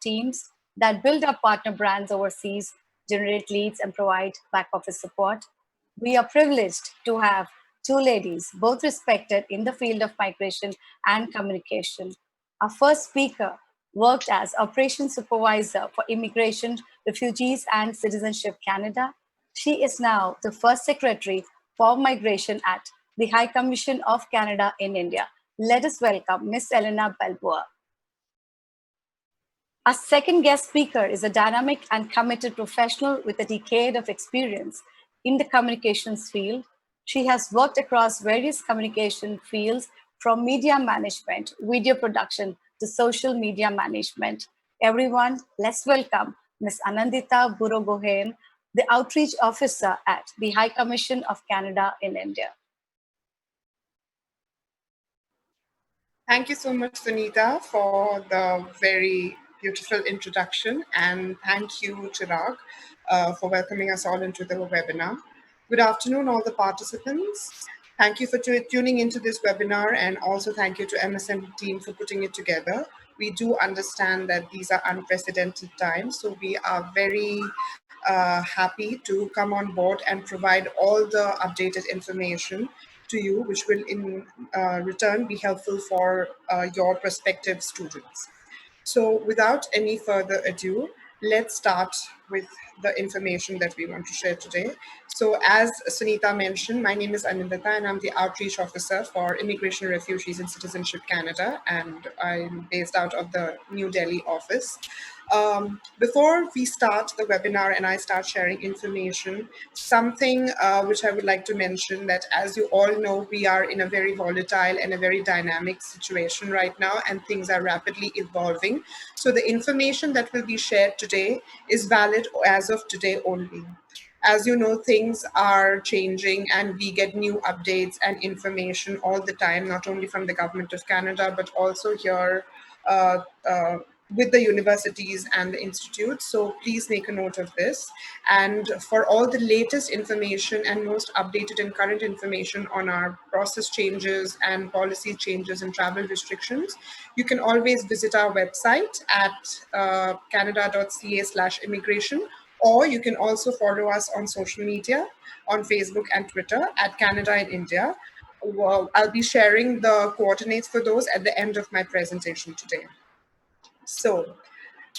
teams that build our partner brands overseas, generate leads, and provide back office support. We are privileged to have two ladies, both respected in the field of migration and communication. Our first speaker worked as Operations Supervisor for Immigration, Refugees, and Citizenship Canada. She is now the first Secretary for Migration at the High Commission of Canada in India. Let us welcome Ms. Elena Balboa. Our second guest speaker is a dynamic and committed professional with a decade of experience in the communications field. She has worked across various communication fields from media management, video production to social media management. Everyone, let's welcome Ms. Anandita Burogohain, the Outreach Officer at the High Commission of Canada in India. Thank you so much, Sunita, for the very beautiful introduction, and thank you, Chirag, for welcoming us all into the webinar. Good afternoon, all the participants. Thank you for tuning into this webinar, and also thank you to MSM team for putting it together. We do understand that these are unprecedented times, so we are very happy to come on board and provide all the updated information to you, which will in return be helpful for your prospective students. So without any further ado, let's start with the information that we want to share today. So as Sunita mentioned, my name is Anandita and I'm the Outreach Officer for Immigration, Refugees and Citizenship Canada, and I'm based out of the New Delhi office. Before we start the webinar and I start sharing information, something which I would like to mention, that as you all know, we are in a very volatile and a very dynamic situation right now, and things are rapidly evolving. So the information that will be shared today is valid as of today only. As you know, things are changing and we get new updates and information all the time, not only from the Government of Canada, but also here with the universities and the institutes. So please make a note of this. And for all the latest information and most updated and current information on our process changes and policy changes and travel restrictions, you can always visit our website at canada.ca/immigration, or you can also follow us on social media, on Facebook and Twitter at Canada in India. Well, I'll be sharing the coordinates for those at the end of my presentation today. So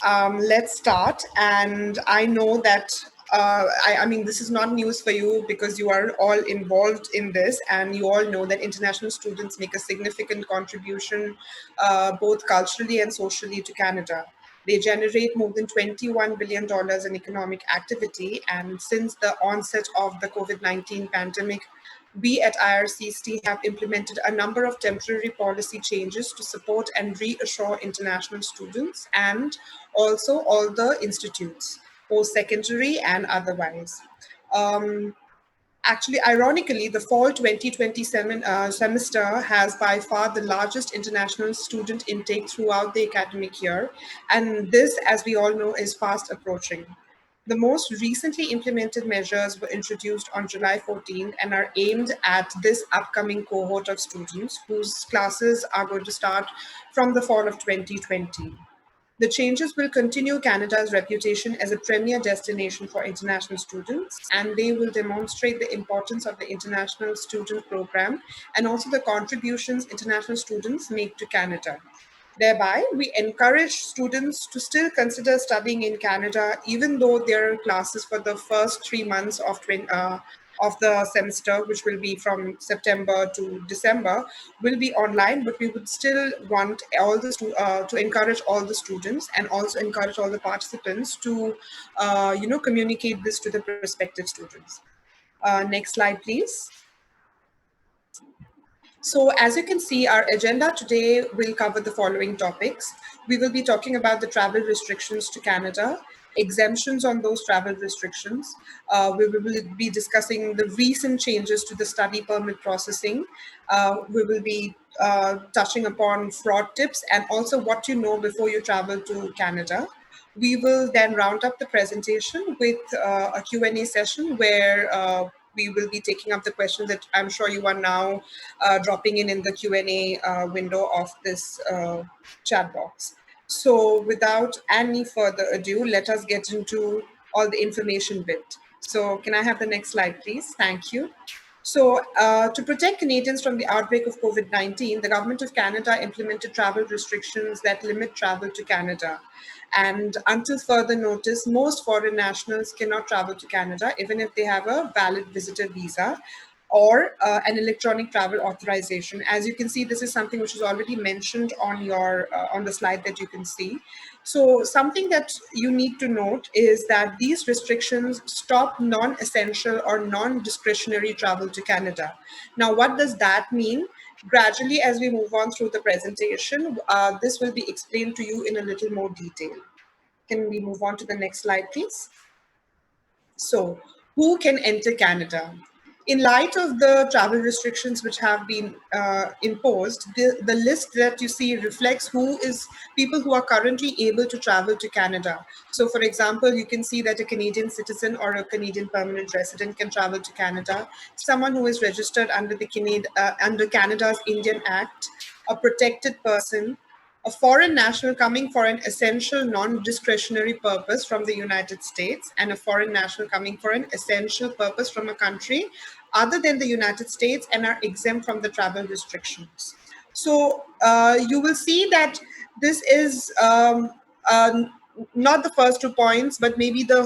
let's start. And I know that, I mean, this is not news for you because you are all involved in this, and you all know that international students make a significant contribution both culturally and socially to Canada. They generate more than $21 billion in economic activity. And since the onset of the COVID-19 pandemic, we at IRCST have implemented a number of temporary policy changes to support and reassure international students and also all the institutes, post-secondary and otherwise. Actually, ironically, the fall 2027 semester has by far the largest international student intake throughout the academic year. And this, as we all know, is fast approaching. The most recently implemented measures were introduced on July 14th and are aimed at this upcoming cohort of students whose classes are going to start from the fall of 2020. The changes will continue Canada's reputation as a premier destination for international students, and they will demonstrate the importance of the international student program and also the contributions international students make to Canada. Thereby, we encourage students to still consider studying in Canada, even though their classes for the first 3 months of the semester, which will be from September to December, will be online. But we would still want all the to encourage all the students and also encourage all the participants to, communicate this to the prospective students. Next slide, please. So as you can see, our agenda today will cover the following topics. We will be talking about the travel restrictions to Canada, exemptions on those travel restrictions. We will be discussing the recent changes to the study permit processing. We will be touching upon fraud tips and also what you know before you travel to Canada. We will then round up the presentation with a Q&A session where we will be taking up the questions that I'm sure you are now dropping in the Q&A window of this chat box. So, without any further ado, let us get into all the information bit. So, can I have the next slide, please? Thank you. So, to protect Canadians from the outbreak of COVID 19, the Government of Canada implemented travel restrictions that limit travel to Canada. And until further notice, most foreign nationals cannot travel to Canada, even if they have a valid visitor visa or an electronic travel authorization. As you can see, this is something which is already mentioned on your on the slide that you can see. So something that you need to note is that these restrictions stop non-essential or non-discretionary travel to Canada. Now, what does that mean? Gradually, as we move on through the presentation, this will be explained to you in a little more detail. Can we move on to the next slide, please? So, who can enter Canada? In light of the travel restrictions which have been imposed, the list that you see reflects who is people who are currently able to travel to Canada. So, for example, you can see that a Canadian citizen or a Canadian permanent resident can travel to Canada. Someone who is registered under the under Canada's Indian Act, a protected person, a foreign national coming for an essential non-discretionary purpose from the United States, and a foreign national coming for an essential purpose from a country other than the United States and are exempt from the travel restrictions. So you will see that this is uh, not the first 2 points, but maybe the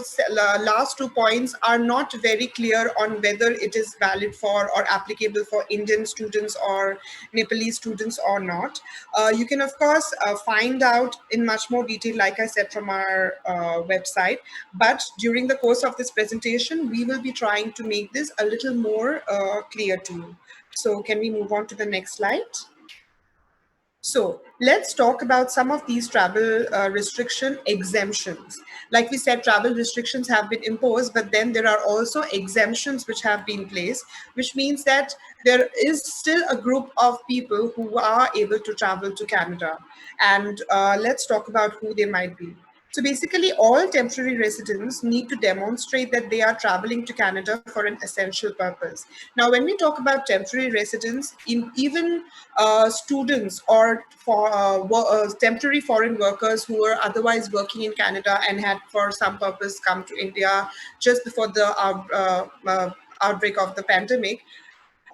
last 2 points are not very clear on whether it is valid for or applicable for Indian students or Nepalese students or not. You can, of course, find out in much more detail, like I said, from our website. But during the course of this presentation, we will be trying to make this a little more clear to you. So, can we move on to the next slide? So let's talk about some of these travel restriction exemptions. Like we said, travel restrictions have been imposed, but then there are also exemptions which have been placed, which means that there is still a group of people who are able to travel to Canada. And let's talk about who they might be. So basically, all temporary residents need to demonstrate that they are traveling to Canada for an essential purpose. Now, when we talk about temporary residents, even students or for temporary foreign workers who were otherwise working in Canada and had for some purpose come to India just before the outbreak of the pandemic,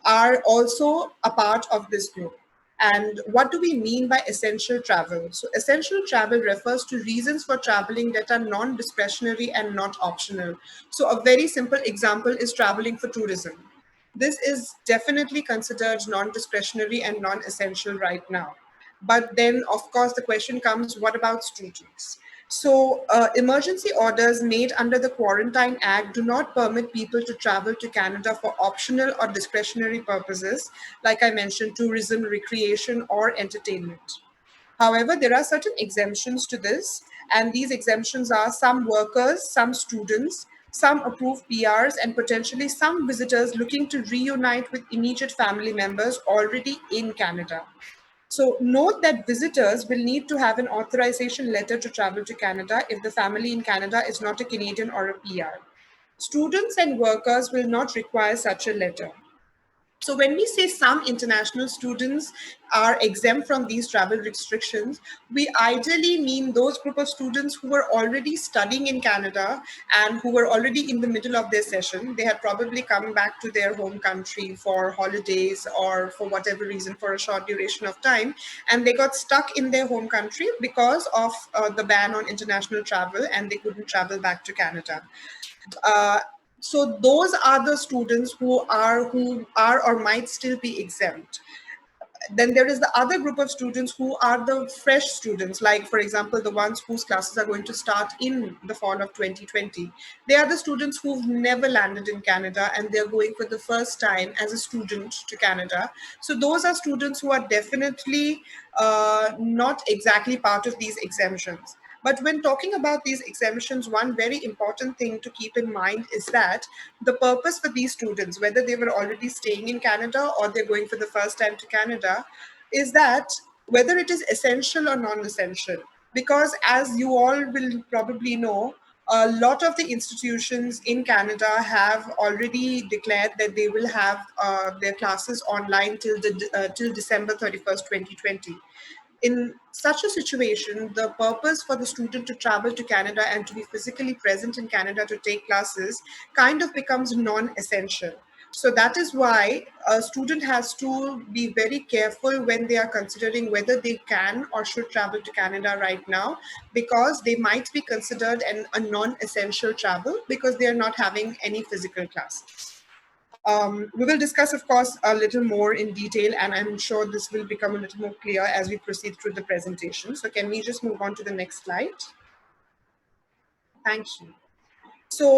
are also a part of this group. And what do we mean by essential travel? So, essential travel refers to reasons for traveling that are non discretionary and not optional. So, a very simple example is traveling for tourism. This is definitely considered non discretionary and non essential right now. But then, of course, the question comes, what about students? So, emergency orders made under the Quarantine Act do not permit people to travel to Canada for optional or discretionary purposes, like I mentioned, tourism, recreation, or entertainment. However, there are certain exemptions to this, and these exemptions are some workers, some students, some approved PRs, and potentially some visitors looking to reunite with immediate family members already in Canada. So note that visitors will need to have an authorization letter to travel to Canada if the family in Canada is not a Canadian or a PR. Students and workers will not require such a letter. So when we say some international students are exempt from these travel restrictions, we ideally mean those group of students who were already studying in Canada and who were already in the middle of their session. They had probably come back to their home country for holidays or for whatever reason for a short duration of time, and they got stuck in their home country because of the ban on international travel, and they couldn't travel back to Canada. Uh, so those are the students who are or might still be exempt. Then there is the other group of students who are the fresh students, like for example the ones whose classes are going to start in the fall of 2020. They are the students who've never landed in Canada and they're going for the first time as a student to Canada. So those are students who are definitely not exactly part of these exemptions. But when talking about these exemptions, one very important thing to keep in mind is that the purpose for these students, whether they were already staying in Canada or they're going for the first time to Canada, is that whether it is essential or non essential. Because as you all will probably know, a lot of the institutions in Canada have already declared that they will have their classes online till December 31st, 2020. in such a situation, the purpose for the student to travel to Canada and to be physically present in Canada to take classes kind of becomes non-essential. So that is why a student has to be very careful when they are considering whether they can or should travel to Canada right now, because they might be considered a non-essential travel because they are not having any physical classes. We will discuss, of course, a little more in detail, and I'm sure this will become a little more clear as we proceed through the presentation. So can we just move on to the next slide? Thank you. So,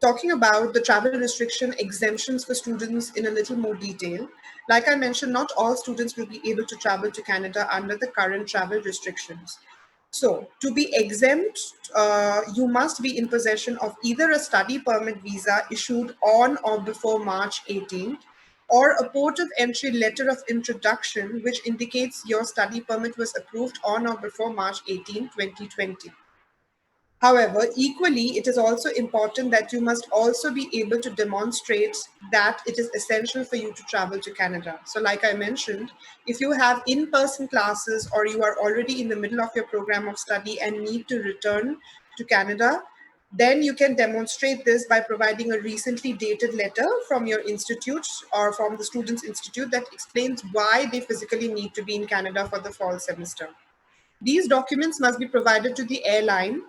talking about the travel restriction exemptions for students in a little more detail, like I mentioned, not all students will be able to travel to Canada under the current travel restrictions. So, to be exempt, you must be in possession of either a study permit visa issued on or before March 18th, or a port of entry letter of introduction which indicates your study permit was approved on or before March 18, 2020. However, equally, it is also important that you must also be able to demonstrate that it is essential for you to travel to Canada. So, like I mentioned, if you have in person classes or you are already in the middle of your program of study and need to return to Canada, then you can demonstrate this by providing a recently dated letter from your institute or from the Students' Institute that explains why they physically need to be in Canada for the fall semester. These documents must be provided to the airline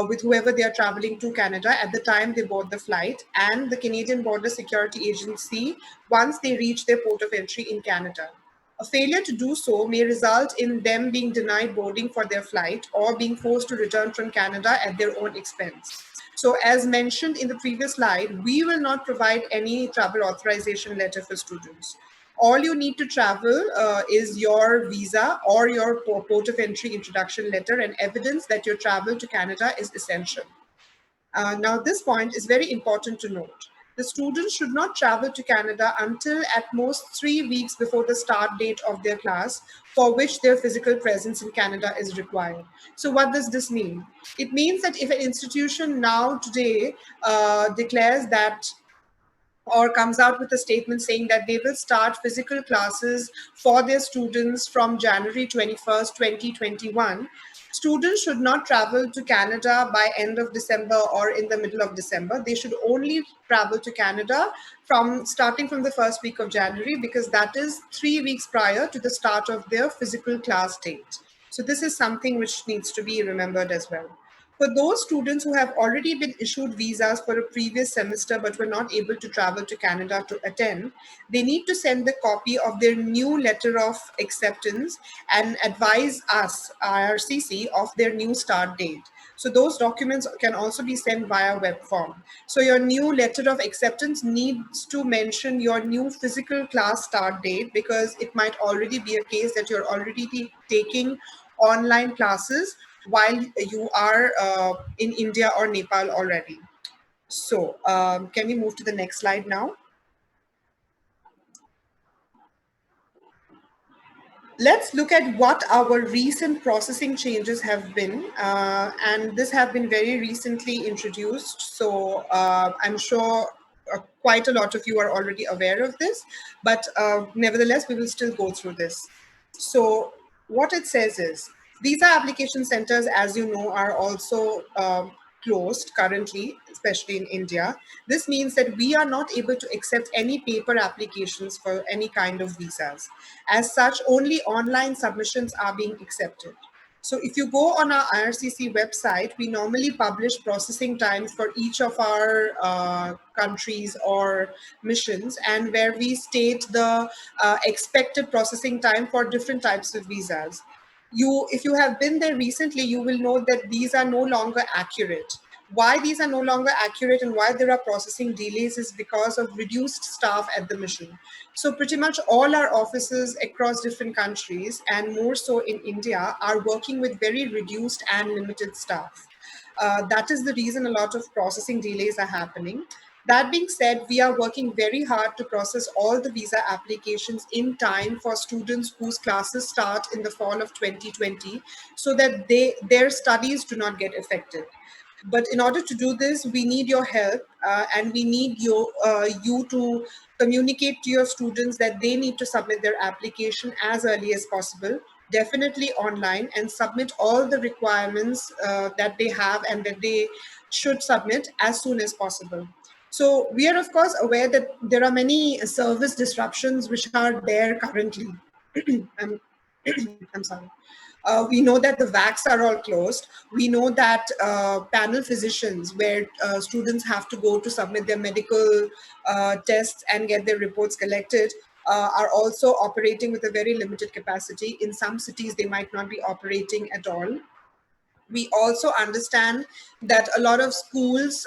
with whoever they are traveling to Canada at the time they board the flight, and the Canadian Border Security Agency once they reach their port of entry in Canada. A failure to do so may result in them being denied boarding for their flight or being forced to return from Canada at their own expense. So, as mentioned in the previous slide, we will not provide any travel authorization letter for students. All you need to travel is your visa or your port of entry introduction letter and evidence that your travel to Canada is essential. Now, this point is very important to note. The students should not travel to Canada until at most 3 weeks before the start date of their class, for which their physical presence in Canada is required. So, what does this mean? It means that if an institution now today declares that or comes out with a statement saying that they will start physical classes for their students from January 21st, 2021, students should not travel to Canada by end of December or in the middle of December. They should only travel to Canada from starting from the first week of January, because that is 3 weeks prior to the start of their physical class date. So this is something which needs to be remembered as well. For those students who have already been issued visas for a previous semester but were not able to travel to Canada to attend, they need to send the copy of their new letter of acceptance and advise us, IRCC, of their new start date. So those documents can also be sent via web form. So your new letter of acceptance needs to mention your new physical class start date, because it might already be a case that you're already taking online classes while you are in India or Nepal already. So, can we move to the next slide now? Let's look at what our recent processing changes have been. And this have been very recently introduced. So I'm sure quite a lot of you are already aware of this, but nevertheless, we will still go through this. So what it says is, visa application centers, as you know, are also closed currently, especially in India. This means that we are not able to accept any paper applications for any kind of visas. As such, only online submissions are being accepted. So if you go on our IRCC website, we normally publish processing times for each of our countries or missions, and where we state the expected processing time for different types of visas. If you have been there recently, you will know that these are no longer accurate. Why these are no longer accurate and why there are processing delays is because of reduced staff at the mission. So pretty much all our offices across different countries, and more so in India, are working with very reduced and limited staff. That is the reason a lot of processing delays are happening. That being said, we are working very hard to process all the visa applications in time for students whose classes start in the fall of 2020, so that their studies do not get affected. But in order to do this, we need your help, and we need you to communicate to your students that they need to submit their application as early as possible. definitely online and submit all the requirements that they have and that they should submit as soon as possible. So we are of course aware that there are many service disruptions which are there currently. I'm, I'm sorry. We know that the VACs are all closed. We know that panel physicians, where students have to go to submit their medical tests and get their reports collected, are also operating with a very limited capacity. In some cities, they might not be operating at all. We also understand that a lot of schools,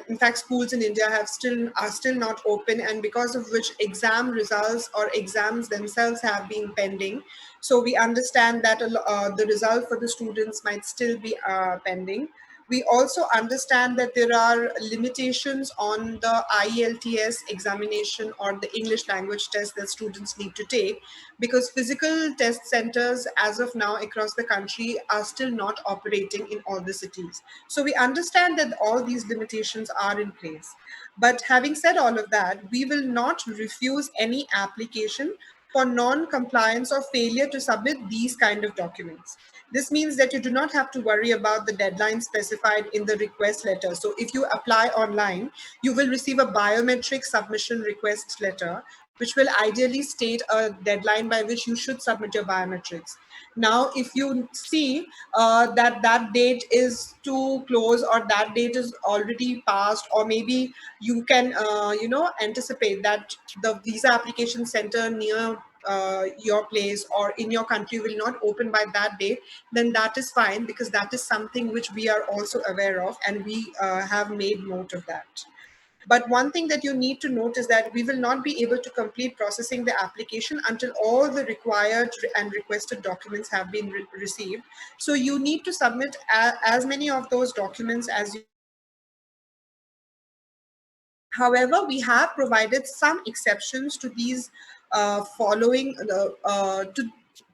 in fact schools in India are still not open, and because of which exam results or exams themselves have been pending. So we understand that the result for the students might still be pending. We also understand that there are limitations on the IELTS examination or the English language test that students need to take, because physical test centers as of now across the country are still not operating in all the cities. So we understand that all these limitations are in place. But having said all of that, we will not refuse any application for non-compliance or failure to submit these kind of documents. This means that you do not have to worry about the deadline specified in the request letter. So if you apply online, you will receive a biometric submission request letter, which will ideally state a deadline by which you should submit your biometrics. Now, if you see that that date is too close, or that date is already passed, or maybe you can, anticipate that the visa application center near your place or in your country will not open by that date, then that is fine, because that is something which we are also aware of, and we have made note of that. But one thing that you need to note is that we will not be able to complete processing the application until all the required and requested documents have been received. So you need to submit as many of those documents as you can as soon as possible. However, we have provided some exceptions to these following to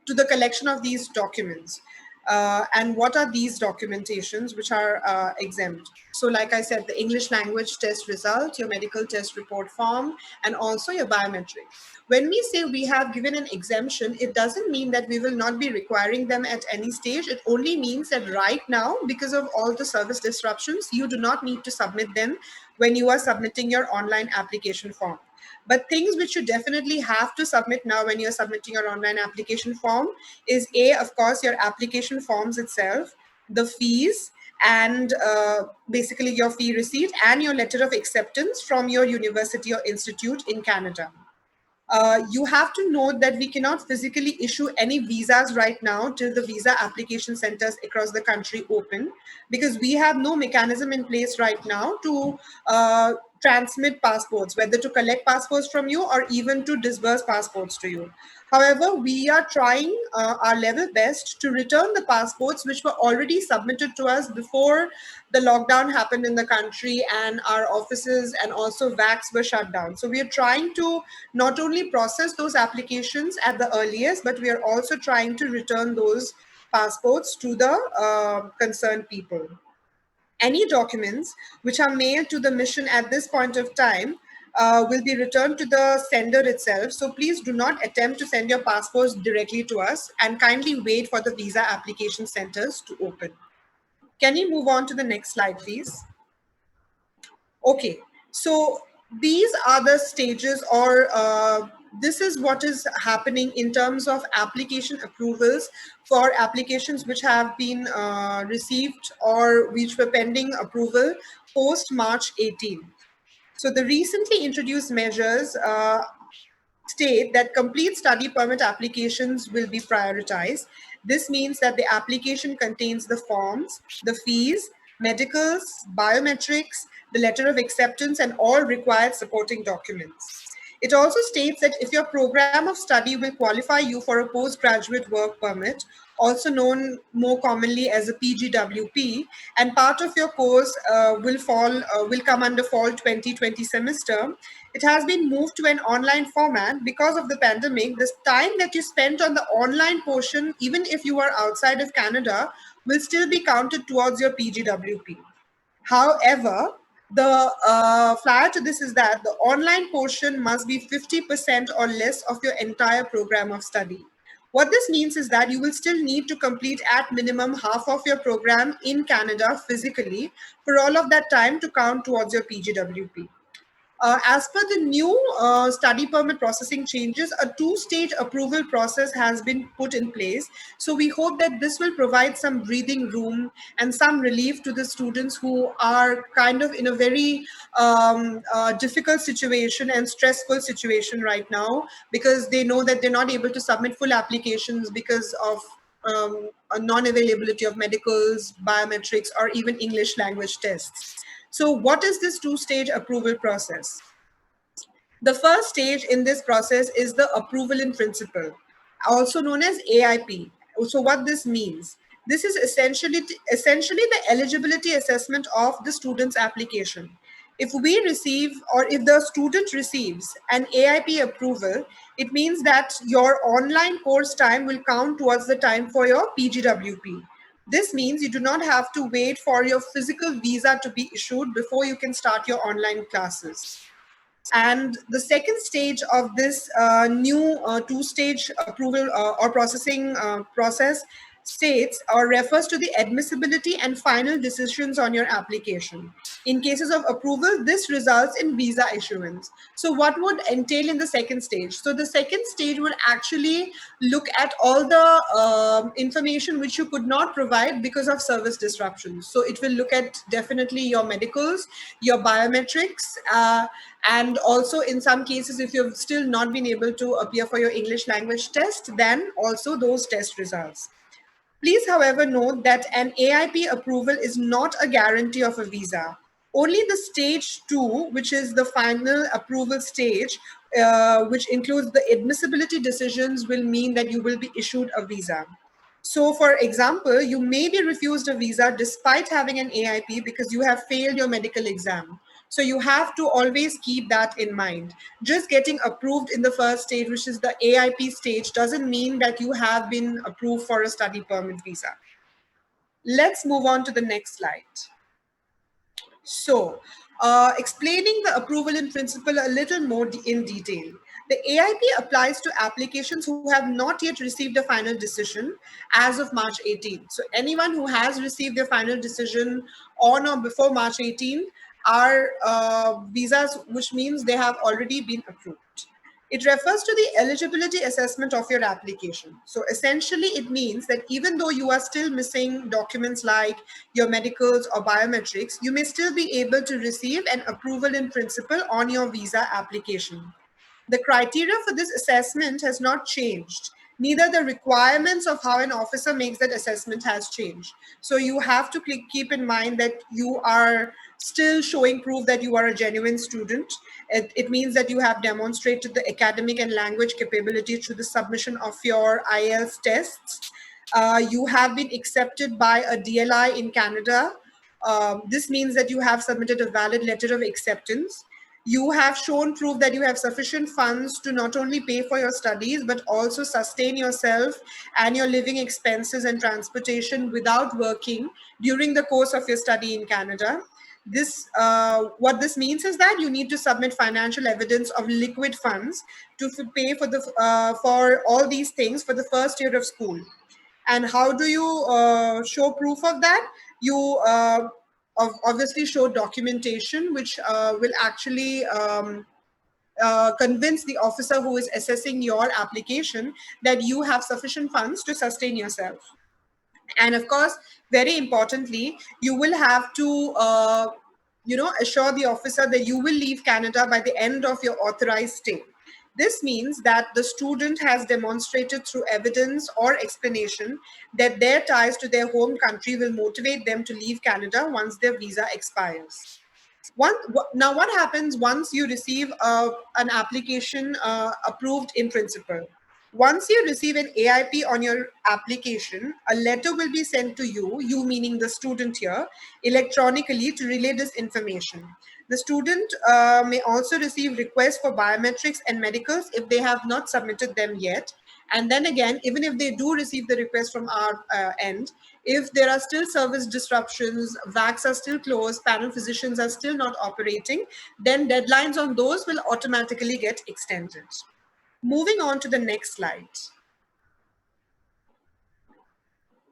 the collection of these documents. And what are these documentations which are exempt? So, like I said, the English language test result, your medical test report form, and also your biometrics. When we say we have given an exemption, it doesn't mean that we will not be requiring them at any stage. It only means that right now, because of all the service disruptions, you do not need to submit them when you are submitting your online application form. But things which you definitely have to submit now when you're submitting your online application form is A, of course, your application forms itself, the fees, and basically your fee receipt and your letter of acceptance from your university or institute in Canada. You have to note that we cannot physically issue any visas right now till the visa application centers across the country open, because we have no mechanism in place right now to transmit passports, whether to collect passports from you or even to disburse passports to you. However, we are trying our level best to return the passports which were already submitted to us before the lockdown happened in the country and our offices and also VACs were shut down. So we are trying to not only process those applications at the earliest, but we are also trying to return those passports to the concerned people. Any documents which are mailed to the mission at this point of time will be returned to the sender itself. So please do not attempt to send your passports directly to us, and kindly wait for the visa application centers to open. Can you move on to the next slide, please? Okay, so these are the stages, or this is what is happening in terms of application approvals for applications which have been received or which were pending approval post March 18. So the recently introduced measures state that complete study permit applications will be prioritized. This means that the application contains the forms, the fees, medicals, biometrics, the letter of acceptance, and all required supporting documents. It also states that if your program of study will qualify you for a postgraduate work permit, also known more commonly as a PGWP, and part of your course will come under fall 2020 semester, it has been moved to an online format because of the pandemic. The time that you spent on the online portion, even if you are outside of Canada, will still be counted towards your PGWP. However, the flyer to this is that the online portion must be 50% or less of your entire program of study. What this means is that you will still need to complete at minimum half of your program in Canada physically for all of that time to count towards your PGWP. As per the new study permit processing changes, a two-stage approval process has been put in place. So we hope that this will provide some breathing room and some relief to the students who are kind of in a very difficult situation and stressful situation right now, because they know that they're not able to submit full applications because of a non-availability of medicals, biometrics, or even English language tests. So what is this two-stage approval process? The first stage in this process is the approval in principle, also known as AIP. So what this means? This is essentially the eligibility assessment of the student's application. If we receive, or if the student receives an AIP approval, it means that your online course time will count towards the time for your PGWP. This means you do not have to wait for your physical visa to be issued before you can start your online classes. And the second stage of this new two-stage approval or processing process states or refers to the admissibility and final decisions on your application. In cases of approval, this results in visa issuance. So what would entail in the second stage? So the second stage would actually look at all the information which you could not provide because of service disruptions. So it will look at definitely your medicals, your biometrics, and also in some cases, if you've still not been able to appear for your English language test, then also those test results. Please, however, note that an AIP approval is not a guarantee of a visa. Only the stage two, which is the final approval stage, which includes the admissibility decisions, will mean that you will be issued a visa. So, for example, you may be refused a visa despite having an AIP because you have failed your medical exam. So, you have to always keep that in mind. Just getting approved in the first stage, which is the AIP stage, doesn't mean that you have been approved for a study permit visa. Let's move on to the next slide. So, explaining the approval in principle a little more in detail. The AIP applies to applications who have not yet received a final decision as of March 18th. So, anyone who has received their final decision on or before March 18th are visas, which means they have already been approved. It refers to the eligibility assessment of your application. So essentially, it means that even though you are still missing documents like your medicals or biometrics, you may still be able to receive an approval in principle on your visa application. The criteria for this assessment has not changed. Neither the requirements of how an officer makes that assessment has changed. So you have to keep in mind that you are still showing proof that you are a genuine student. It means that you have demonstrated the academic and language capability through the submission of your IELTS tests. You have been accepted by a DLI in Canada. This means that you have submitted a valid letter of acceptance. You have shown proof that you have sufficient funds to not only pay for your studies, but also sustain yourself and your living expenses and transportation without working during the course of your study in Canada. What this means is that you need to submit financial evidence of liquid funds to pay for all these things for the first year of school. And how do you show proof of that? You obviously show documentation, which will actually convince the officer who is assessing your application that you have sufficient funds to sustain yourself. And of course, very importantly, you will have to assure the officer that you will leave Canada by the end of your authorized stay. This means that the student has demonstrated through evidence or explanation that their ties to their home country will motivate them to leave Canada once their visa expires. Now, what happens once you receive an application approved in principle? Once you receive an AIP on your application, a letter will be sent to you meaning the student here, electronically to relay this information. The student may also receive requests for biometrics and medicals if they have not submitted them yet. And then again, even if they do receive the request from our end, if there are still service disruptions, VACs are still closed, panel physicians are still not operating, then deadlines on those will automatically get extended. Moving on to the next slide.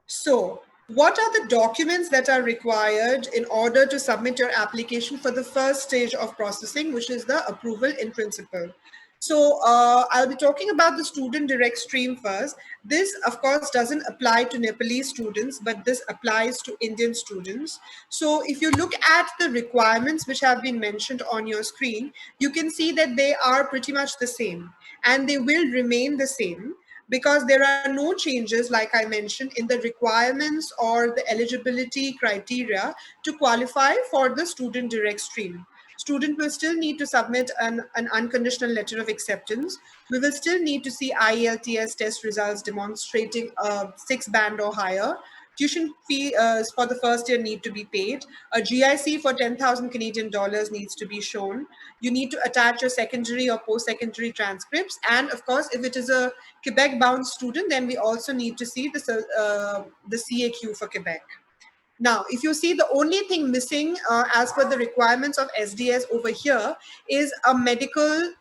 So, what are the documents that are required in order to submit your application for the first stage of processing, which is the approval in principle? So, I'll be talking about the student direct stream first. This, of course, doesn't apply to Nepalese students, but this applies to Indian students. So, if you look at the requirements which have been mentioned on your screen, you can see that they are pretty much the same and they will remain the same because there are no changes, like I mentioned, in the requirements or the eligibility criteria to qualify for the student direct stream. Student will still need to submit an unconditional letter of acceptance. We will still need to see IELTS test results demonstrating a 6 band or higher. Tuition fee for the first year need to be paid. A GIC for 10,000 Canadian dollars needs to be shown. You need to attach your secondary or post-secondary transcripts. And of course, if it is a Quebec-bound student, then we also need to see the CAQ for Quebec. Now, if you see, the only thing missing as per the requirements of SDS over here is a medical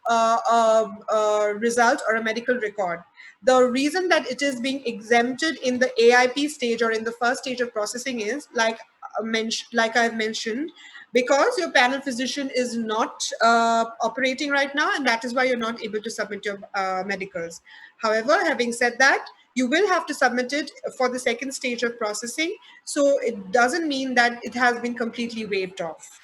result or a medical record. The reason that it is being exempted in the AIP stage or in the first stage of processing is, like I've mentioned, because your panel physician is not operating right now, and that is why you're not able to submit your medicals. However, having said that, you will have to submit it for the second stage of processing. So it doesn't mean that it has been completely waived off.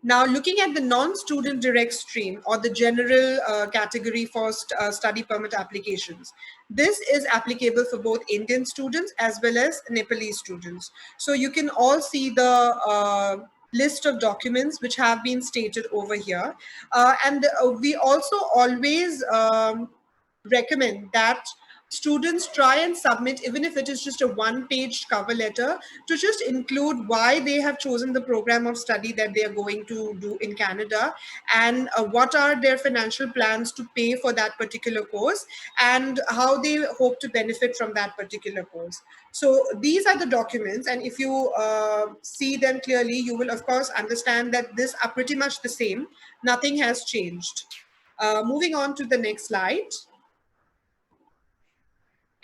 Now, looking at the non-student direct stream or the general category for study permit applications, this is applicable for both Indian students as well as Nepalese students. So you can all see the list of documents which have been stated over here. And we also always recommend that students try and submit, even if it is just a one-page cover letter, to just include why they have chosen the program of study that they are going to do in Canada, and what are their financial plans to pay for that particular course, and how they hope to benefit from that particular course. So these are the documents, and if you see them clearly, you will of course understand that these are pretty much the same. Nothing has changed. Moving on to the next slide.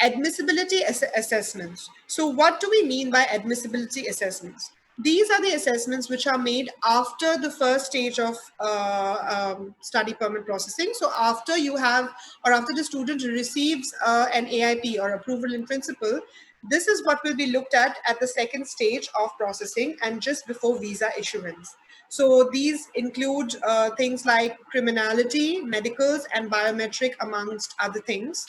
Admissibility assessments. So, what do we mean by admissibility assessments? These are the assessments which are made after the first stage of study permit processing. So, after you have, or after the student receives an AIP or approval in principle, this is what will be looked at the second stage of processing and just before visa issuance. So these include things like criminality, medicals, and biometric, amongst other things.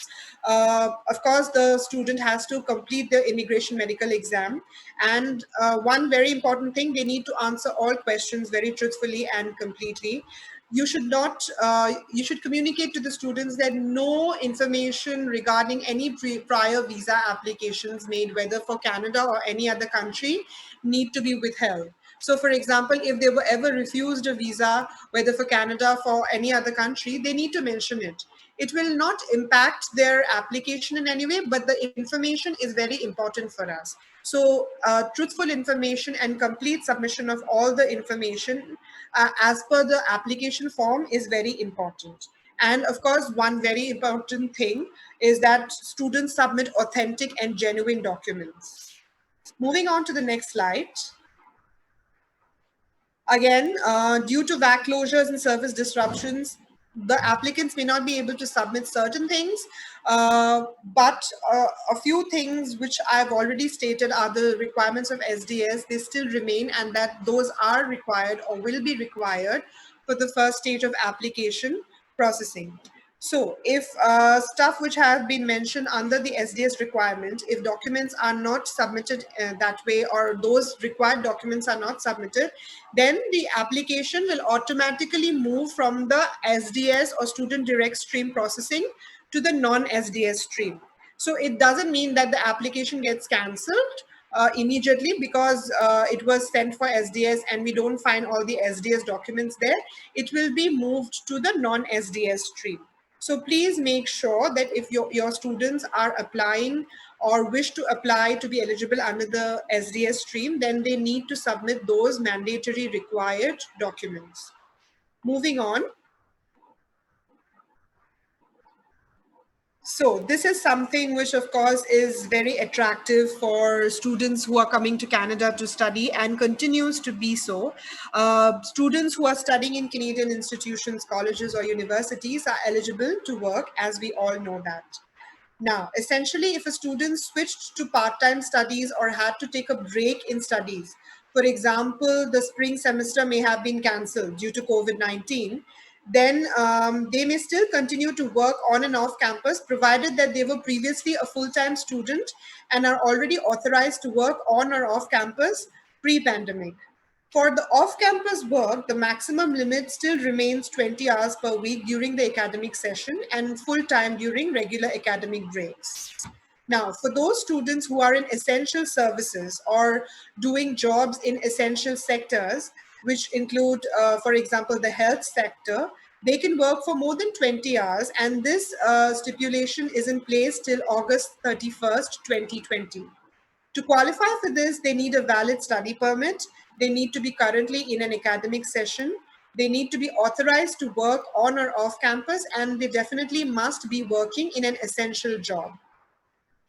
Of course, the student has to complete the immigration medical exam. And one very important thing, they need to answer all questions very truthfully and completely. You should not, you should communicate to the students that no information regarding any prior visa applications made, whether for Canada or any other country, need to be withheld. So, for example, if they were ever refused a visa, whether for Canada, for any other country, they need to mention it. It will not impact their application in any way, but the information is very important for us. So, truthful information and complete submission of all the information as per the application form is very important. And of course, one very important thing is that students submit authentic and genuine documents. Moving on to the next slide. Again, due to VAC closures and service disruptions, the applicants may not be able to submit certain things, but a few things which I've already stated are the requirements of SDS. They still remain, and that those are required or will be required for the first stage of application processing. So, if stuff which have been mentioned under the SDS requirement, if documents are not submitted that way, or those required documents are not submitted, then the application will automatically move from the SDS or student direct stream processing to the non-SDS stream. So it doesn't mean that the application gets cancelled immediately because it was sent for SDS and we don't find all the SDS documents there. It will be moved to the non-SDS stream. So please make sure that if your students are applying or wish to apply to be eligible under the SDS stream, then they need to submit those mandatory required documents. Moving on. So this is something which, of course, is very attractive for students who are coming to Canada to study and continues to be so. Students who are studying in Canadian institutions, colleges, or universities are eligible to work, as we all know that. Now, essentially, if a student switched to part time studies or had to take a break in studies, for example, the spring semester may have been cancelled due to COVID-19, then they may still continue to work on and off campus, provided that they were previously a full time student and are already authorized to work on or off campus pre pandemic. For the off campus work, the maximum limit still remains 20 hours per week during the academic session and full time during regular academic breaks. Now, for those students who are in essential services or doing jobs in essential sectors, which include, for example, the health sector, they can work for more than 20 hours, and this stipulation is in place till August 31st, 2020. To qualify for this, they need a valid study permit. They need to be currently in an academic session. They need to be authorized to work on or off campus, and they definitely must be working in an essential job.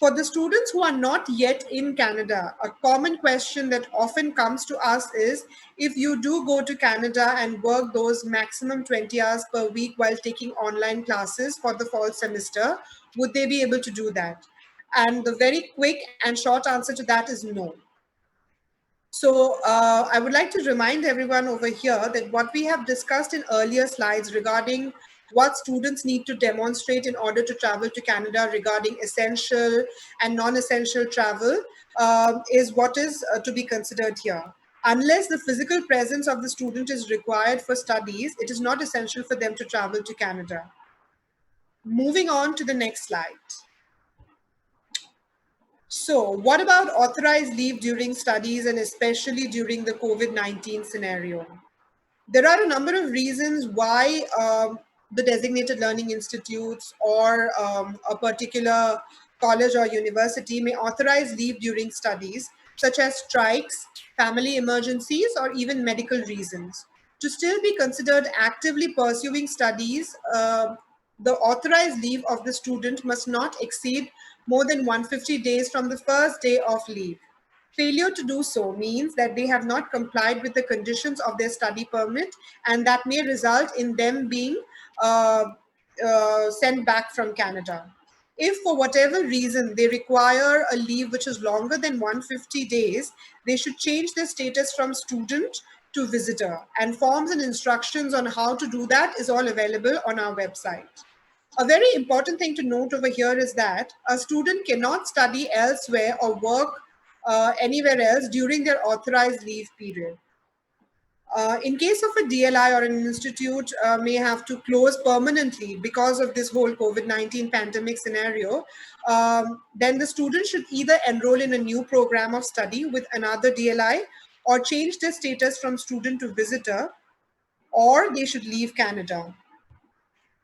For the students who are not yet in Canada, a common question that often comes to us is if you do go to Canada and work those maximum 20 hours per week while taking online classes for the fall semester, would they be able to do that? And the very quick and short answer to that is no. So I would like to remind everyone over here that what we have discussed in earlier slides regarding what students need to demonstrate in order to travel to Canada regarding essential and non-essential travel is what is to be considered here. Unless the physical presence of the student is required for studies, it is not essential for them to travel to Canada. Moving on to the next slide. So, what about authorized leave during studies and especially during the COVID-19 scenario? There are a number of reasons why the designated learning institutes or a particular college or university may authorize leave during studies, such as strikes, family emergencies, or even medical reasons. To still be considered actively pursuing studies, the authorized leave of the student must not exceed more than 150 days from the first day of leave. Failure to do so means that they have not complied with the conditions of their study permit, and that may result in them being uh, sent back from Canada. If for whatever reason they require a leave which is longer than 150 days, they should change their status from student to visitor. And forms and instructions on how to do that is all available on our website. A very important thing to note over here is that a student cannot study elsewhere or work anywhere else during their authorized leave period. In case of a DLI or an institute may have to close permanently because of this whole COVID-19 pandemic scenario, then the student should either enroll in a new program of study with another DLI or change their status from student to visitor, or they should leave Canada.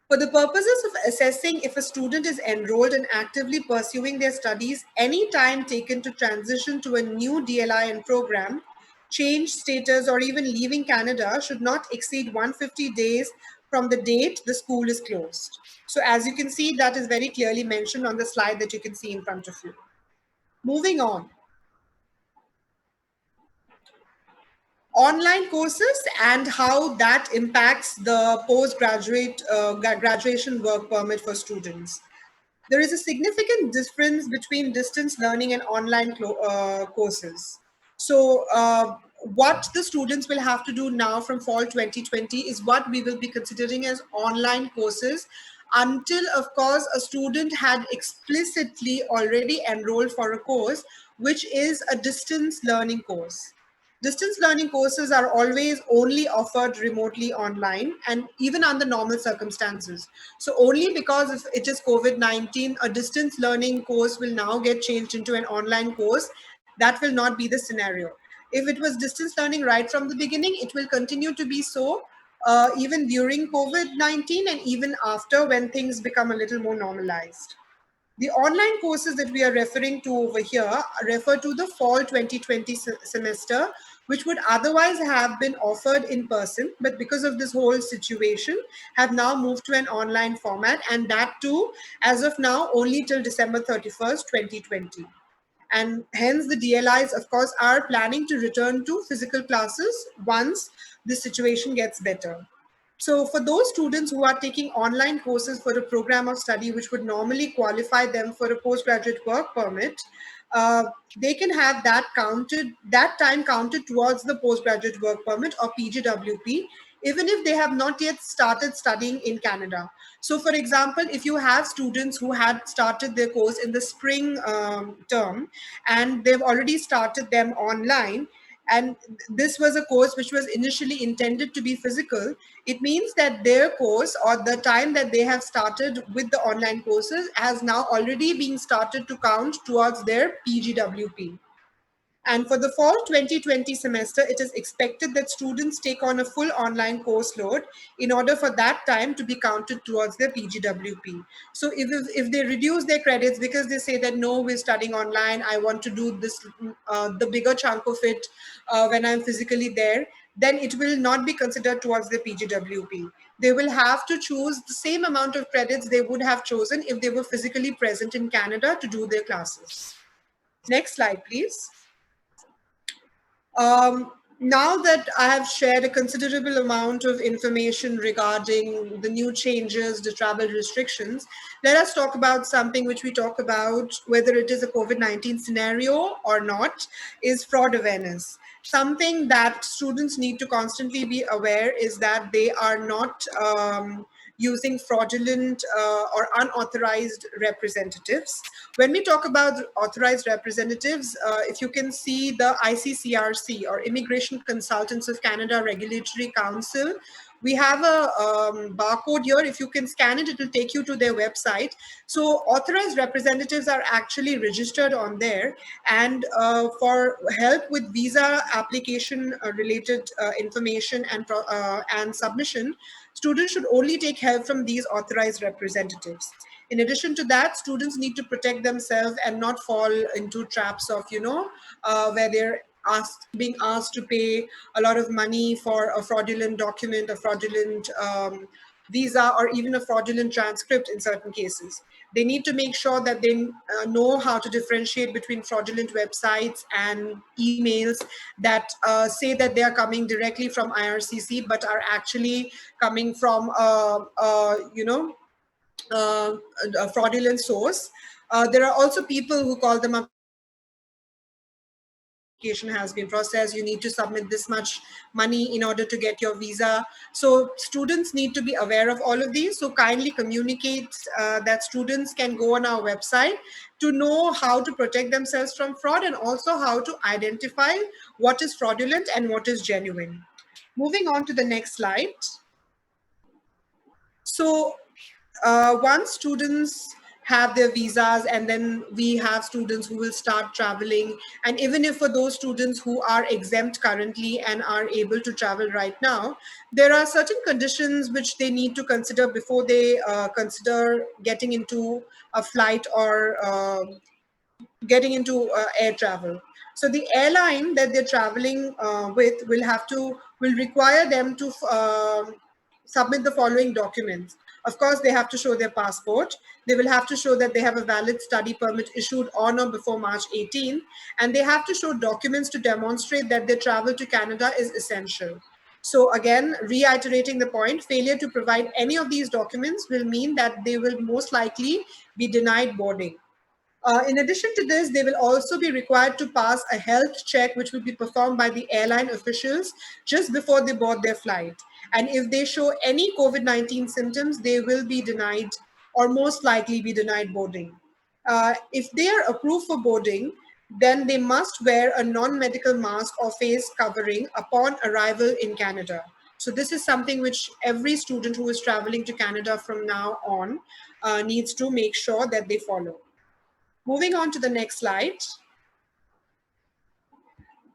For the purposes of assessing if a student is enrolled and actively pursuing their studies, any time taken to transition to a new DLI and program, change status, or even leaving Canada should not exceed 150 days from the date the school is closed. So, as you can see, that is very clearly mentioned on the slide that you can see in front of you. Moving on. Online courses and how that impacts the postgraduate graduation work permit for students. There is a significant difference between distance learning and online courses. So, what the students will have to do now from fall 2020 is what we will be considering as online courses until, of course, a student had explicitly already enrolled for a course which is a distance learning course. Distance learning courses are always only offered remotely online and even under normal circumstances. So, only because if it is COVID 19, a distance learning course will now get changed into an online course. That will not be the scenario. If it was distance learning right from the beginning, it will continue to be so even during COVID 19 and even after when things become a little more normalized. The online courses that we are referring to over here refer to the fall 2020 semester, which would otherwise have been offered in person, but because of this whole situation, have now moved to an online format, and that too, as of now, only till December 31st, 2020. And hence, the DLIs, of course, are planning to return to physical classes once the situation gets better. So, for those students who are taking online courses for a program of study which would normally qualify them for a postgraduate work permit, uh, they can have that time counted towards the postgraduate work permit or PGWP, even if they have not yet started studying in Canada. So, for example, if you have students who had started their course in the spring term and they've already started them online, and this was a course which was initially intended to be physical, it means that their course or the time that they have started with the online courses has now already been started to count towards their PGWP. And for the fall 2020 semester, it is expected that students take on a full online course load in order for that time to be counted towards their PGWP. So if they reduce their credits because they say that no, we're studying online, I want to do this, the bigger chunk of it when I'm physically there, then it will not be considered towards the PGWP. They will have to choose the same amount of credits they would have chosen if they were physically present in Canada to do their classes. Next slide, please. Now that I have shared a considerable amount of information regarding the new changes, the travel restrictions, let us talk about something which we talk about, whether it is a COVID-19 scenario or not, is fraud awareness. Something that students need to constantly be aware is that they are not using fraudulent or unauthorized representatives. When we talk about authorized representatives, if you can see the ICCRC or Immigration Consultants of Canada Regulatory Council, we have a barcode here. If you can scan it, it will take you to their website. So authorized representatives are actually registered on there. And for help with visa application related information and submission, students should only take help from these authorized representatives. In addition to that, students need to protect themselves and not fall into traps of, where they're being asked to pay a lot of money for a fraudulent document, a fraudulent visa, or even a fraudulent transcript in certain cases. They need to make sure that they know how to differentiate between fraudulent websites and emails that say that they are coming directly from IRCC, but are actually coming from, uh, a fraudulent source. There are also people who call them up saying that your application has been processed, you need to submit this much money in order to get your visa. So students need to be aware of all of these. So kindly communicate that students can go on our website to know how to protect themselves from fraud and also how to identify what is fraudulent and what is genuine. Moving on to the next slide. So once students have their visas, and then we have students who will start traveling, and even if for those students who are exempt currently and are able to travel right now, there are certain conditions which they need to consider before they consider getting into a flight or getting into air travel. So the airline that they're traveling with will require them to submit the following documents. Of course, they have to show their passport. They will have to show that they have a valid study permit issued on or before March 18, and they have to show documents to demonstrate that their travel to Canada is essential. So again, reiterating the point, failure to provide any of these documents will mean that they will most likely be denied boarding. In addition to this, they will also be required to pass a health check, which will be performed by the airline officials just before they board their flight. And if they show any COVID-19 symptoms, they will be denied or most likely be denied boarding. If they are approved for boarding, then they must wear a non medical mask or face covering upon arrival in Canada. So, this is something which every student who is traveling to Canada from now on needs to make sure that they follow. Moving on to the next slide.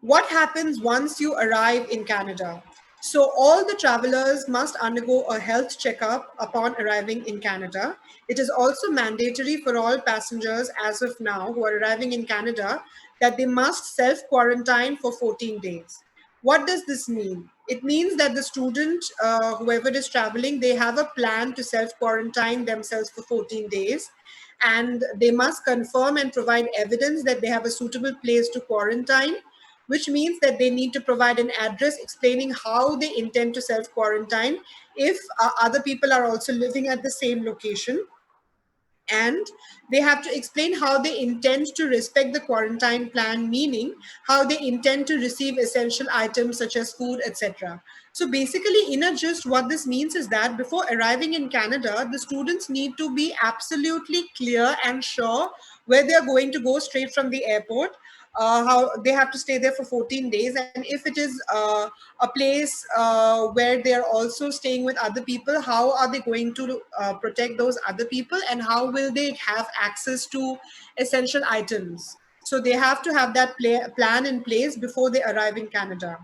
What happens once you arrive in Canada? So all the travelers must undergo a health checkup upon arriving in Canada. It is also mandatory for all passengers as of now who are arriving in Canada that they must self-quarantine for 14 days. What does this mean? It means that the student, whoever is traveling, they have a plan to self-quarantine themselves for 14 days, and they must confirm and provide evidence that they have a suitable place to quarantine, which means that they need to provide an address explaining how they intend to self quarantine if other people are also living at the same location, and they have to explain how they intend to respect the quarantine plan, meaning how they intend to receive essential items such as food, etc. So basically, in a gist, what this means is that before arriving in Canada, the students need to be absolutely clear and sure where they are going to go straight from the airport, how they have to stay there for 14 days, and if it is a place where they are also staying with other people, how are they going to protect those other people, and how will they have access to essential items. So they have to have that plan in place before they arrive in Canada.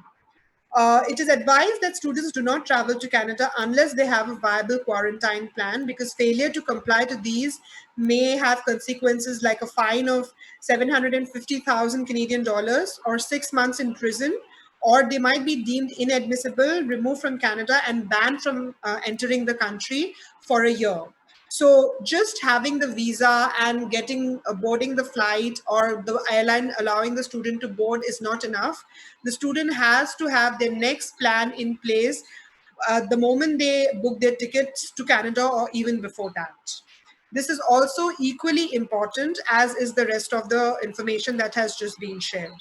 It is advised that students do not travel to Canada unless they have a viable quarantine plan, because failure to comply to these may have consequences like a fine of 750,000 Canadian dollars or 6 months in prison, or they might be deemed inadmissible, removed from Canada, and banned from entering the country for a year. So just having the visa and getting boarding the flight or the airline allowing the student to board is not enough. The student has to have their next plan in place the moment they book their tickets to Canada or even before that. This is also equally important as is the rest of the information that has just been shared.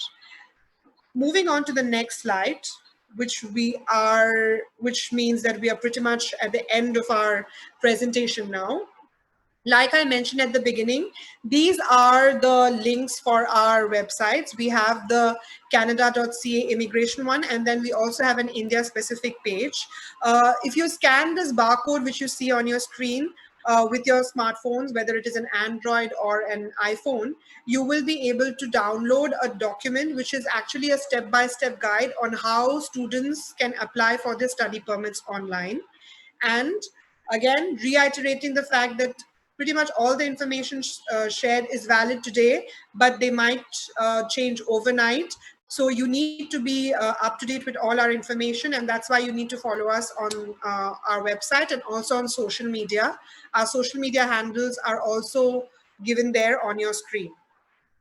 Moving on to the next slide, which means that we are pretty much at the end of our presentation now. Like I mentioned at the beginning, these are the links for our websites. We have the canada.ca immigration one, and then we also have an India specific page. If you scan this barcode, which you see on your screen, with your smartphones, whether it is an Android or an iPhone, you will be able to download a document which is actually a step-by-step guide on how students can apply for their study permits online. And again, reiterating the fact that pretty much all the information shared is valid today, but they might change overnight. So you need to be up to date with all our information, and that's why you need to follow us on our website and also on social media. Our social media handles are also given there on your screen.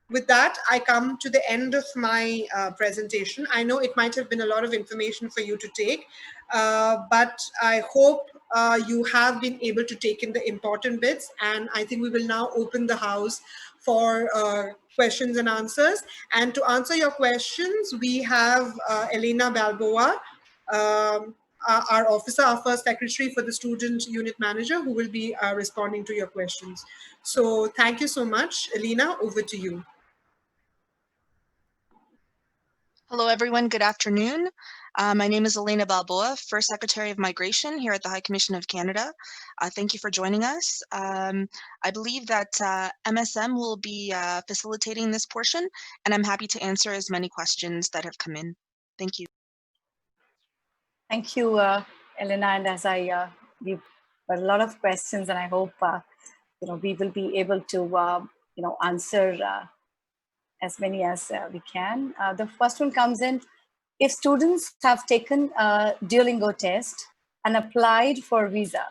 With that, I come to the end of my presentation. I know it might have been a lot of information for you to take, but I hope you have been able to take in the important bits. And I think we will now open the house for questions and answers. And to answer your questions, we have Elena Balboa, our officer, our first secretary for the student unit manager, who will be responding to your questions. So thank you so much. Elena, over to you. Hello, everyone. Good afternoon. My name is Elena Balboa, First Secretary of Migration here at the High Commission of Canada. Thank you for joining us. I believe that MSM will be facilitating this portion, and I'm happy to answer as many questions that have come in. Thank you. Thank you, Elena. And as we've got a lot of questions, and I hope we will be able to answer as many as we can. The first one comes in: if students have taken a Duolingo test and applied for visa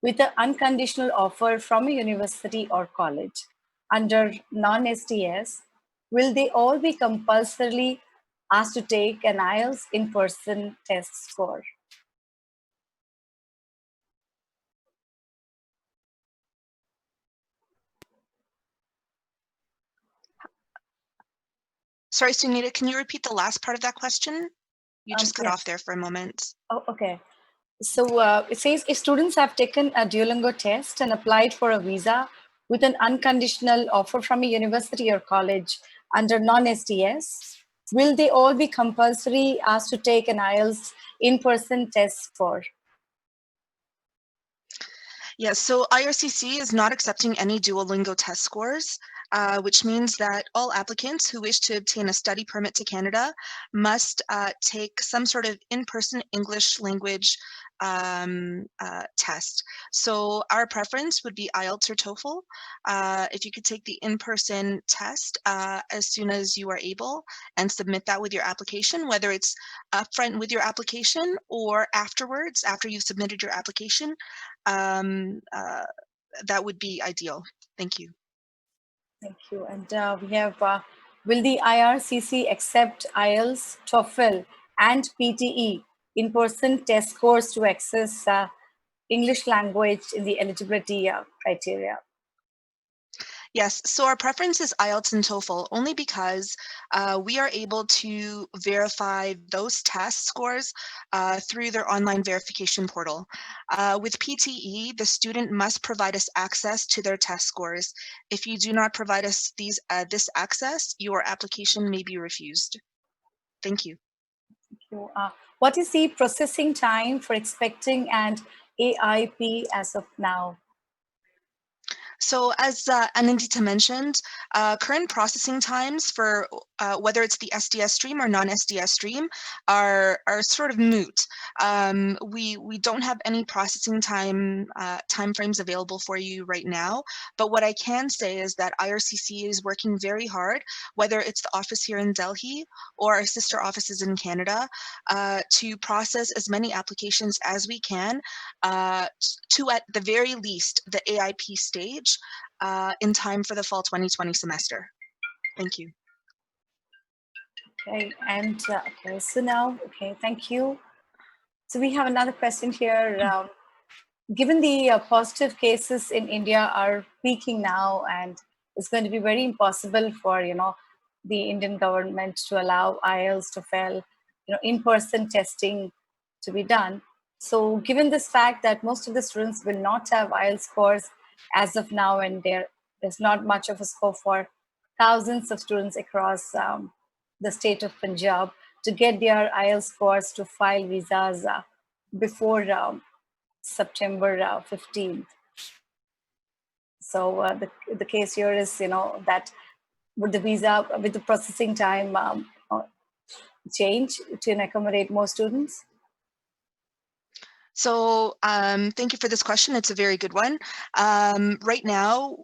with an unconditional offer from a university or college under non-STS, will they all be compulsorily asked to take an IELTS in-person test score? Sorry, Sunita, can you repeat the last part of that question? You just cut Yeah. off there for a moment. Oh, okay. So it says if students have taken a Duolingo test and applied for a visa with an unconditional offer from a university or college under non-STS, will they all be compulsory asked to take an IELTS in-person test score? Yes, so IRCC is not accepting any Duolingo test scores. which means that all applicants who wish to obtain a study permit to Canada must take some sort of in-person English language test. So our preference would be IELTS or TOEFL. If you could take the in-person test as soon as you are able and submit that with your application, whether it's upfront with your application or afterwards, after you've submitted your application, that would be ideal. Thank you. Thank you. And we have, will the IRCC accept IELTS, TOEFL, and PTE in-person test scores to access English language in the eligibility criteria? Yes, so our preference is IELTS and TOEFL only because we are able to verify those test scores through their online verification portal. With PTE, the student must provide us access to their test scores. If you do not provide us this access, your application may be refused. Thank you. Thank you. What is the processing time for expecting an AIP as of now? So as Anindita mentioned, current processing times for whether it's the SDS stream or non-SDS stream are sort of moot. We don't have any processing timeframes available for you right now, but what I can say is that IRCC is working very hard, whether it's the office here in Delhi or our sister offices in Canada, to process as many applications as we can to, at the very least, the AIP stage in time for the fall 2020 semester. Thank you. Okay, and okay, so now, okay, thank you. So we have another question here. Given the positive cases in India are peaking now, and it's going to be very impossible for the Indian government to allow IELTS to fail, in-person testing to be done. So given this fact that most of the students will not have IELTS scores as of now, and there's not much of a scope for thousands of students across the state of Punjab to get their IELTS scores to file visas before September 15th. So the case here is, that would the visa with the processing time change to accommodate more students? So thank you for this question. It's a very good one. Right now,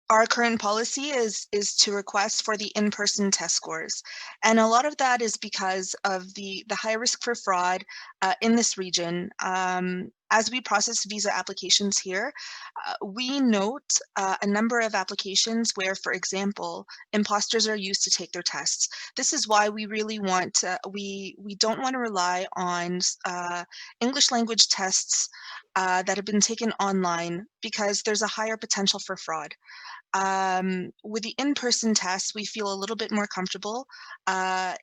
our current policy is to request for the in-person test scores. And a lot of that is because of the high risk for fraud in this region. As we process visa applications here, we note a number of applications where, for example, imposters are used to take their tests. This is why we really want, we don't want to rely on English language tests that have been taken online because there's a higher potential for fraud. With the in-person tests, we feel a little bit more comfortable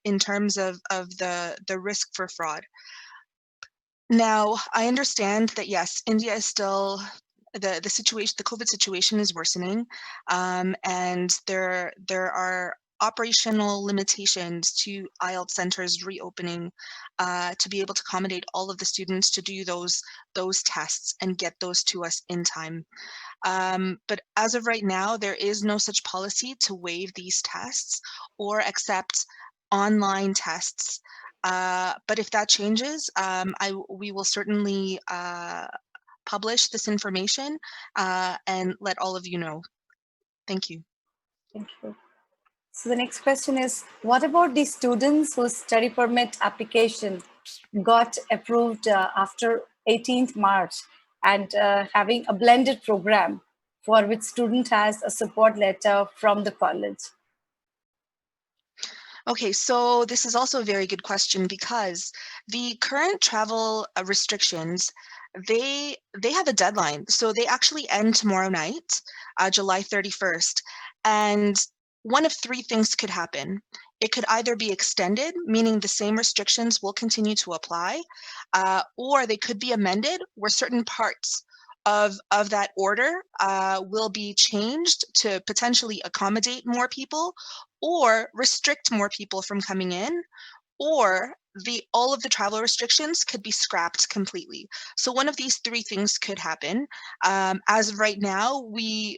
in terms of the risk for fraud. Now, I understand that yes, India is still the situation. The COVID situation is worsening, and there are operational limitations to IELTS centers reopening to be able to accommodate all of the students to do those tests and get those to us in time. But as of right now, there is no such policy to waive these tests or accept online tests. But if that changes, we will certainly publish this information and let all of you know. Thank you. Thank you. So the next question is, what about the students whose study permit application got approved after 18th March and having a blended program for which student has a support letter from the college? Okay, so this is also a very good question because the current travel restrictions, they have a deadline. So they actually end tomorrow night, July 31st. And one of three things could happen. It could either be extended, meaning the same restrictions will continue to apply, or they could be amended where certain parts of that order will be changed to potentially accommodate more people or restrict more people from coming in, or all of the travel restrictions could be scrapped completely. So one of these three things could happen. As of right now, we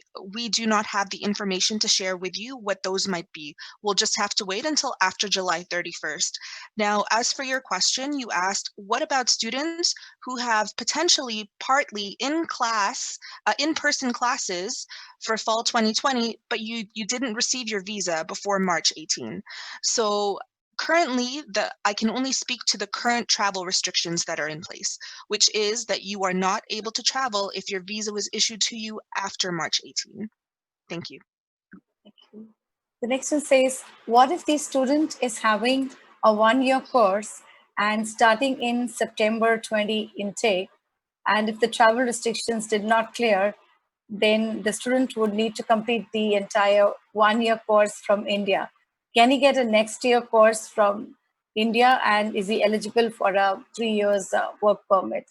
do not have the information to share with you what those might be. We'll just have to wait until after July 31st. Now, as for your question, you asked, what about students who have potentially partly in-person classes for fall 2020, but you didn't receive your visa before March 18. So currently, I can only speak to the current travel restrictions that are in place, which is that you are not able to travel if your visa was issued to you after March 18. Thank you. Thank you. The next one says, what if the student is having a one-year course and starting in September 20 intake, and if the travel restrictions did not clear, then the student would need to complete the entire one-year course from India. Can he get a next year course from India, and is he eligible for a 3 years work permit?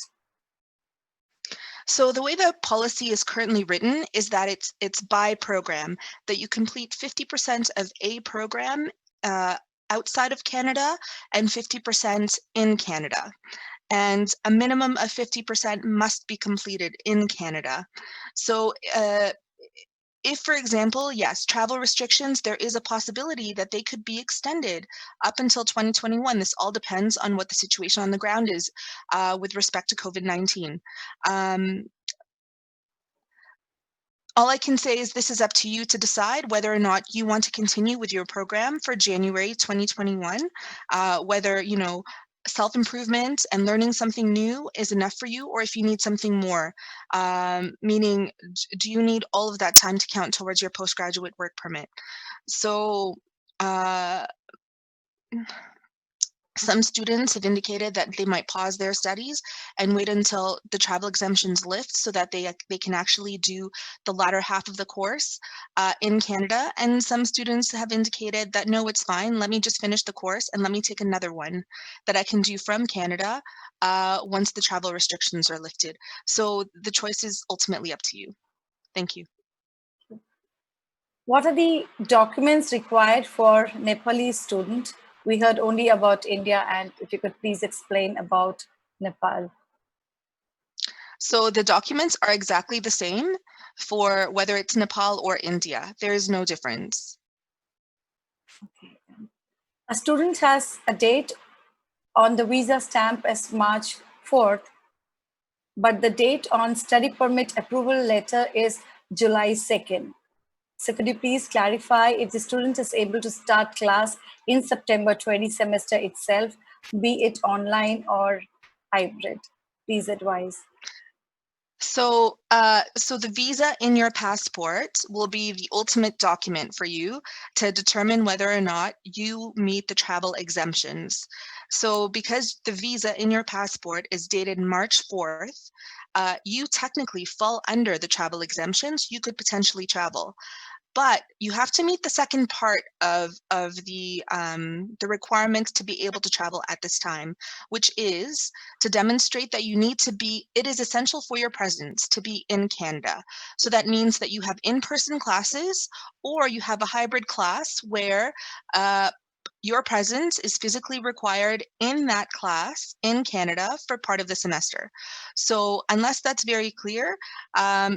So the way the policy is currently written is that it's by program, that you complete 50% of a program outside of Canada and 50% in Canada. And a minimum of 50% must be completed in Canada. So if, for example, yes, travel restrictions, there is a possibility that they could be extended up until 2021. This all depends on what the situation on the ground is with respect to COVID-19. All I can say is this is up to you to decide whether or not you want to continue with your program for January 2021, whether, self-improvement and learning something new is enough for you, or if you need something more, meaning do you need all of that time to count towards your postgraduate work permit? So some students have indicated that they might pause their studies and wait until the travel exemptions lift so that they can actually do the latter half of the course in Canada. And some students have indicated that, no, it's fine. Let me just finish the course and let me take another one that I can do from Canada once the travel restrictions are lifted. So the choice is ultimately up to you. Thank you. What are the documents required for Nepalese student? We heard only about India, and if you could please explain about Nepal. So the documents are exactly the same for whether it's Nepal or India. There is no difference. Okay. A student has a date on the visa stamp as March 4th, but the date on study permit approval letter is July 2nd. So could you please clarify if the student is able to start class in September 20 semester itself, be it online or hybrid? Please advise. So, so the visa in your passport will be the ultimate document for you to determine whether or not you meet the travel exemptions. So because the visa in your passport is dated March 4th, you technically fall under the travel exemptions. You could potentially travel. But you have to meet the second part of the requirements to be able to travel at this time, which is to demonstrate that you need to be, it is essential for your presence to be in Canada. So that means that you have in-person classes, or you have a hybrid class where your presence is physically required in that class in Canada for part of the semester. So unless that's very clear,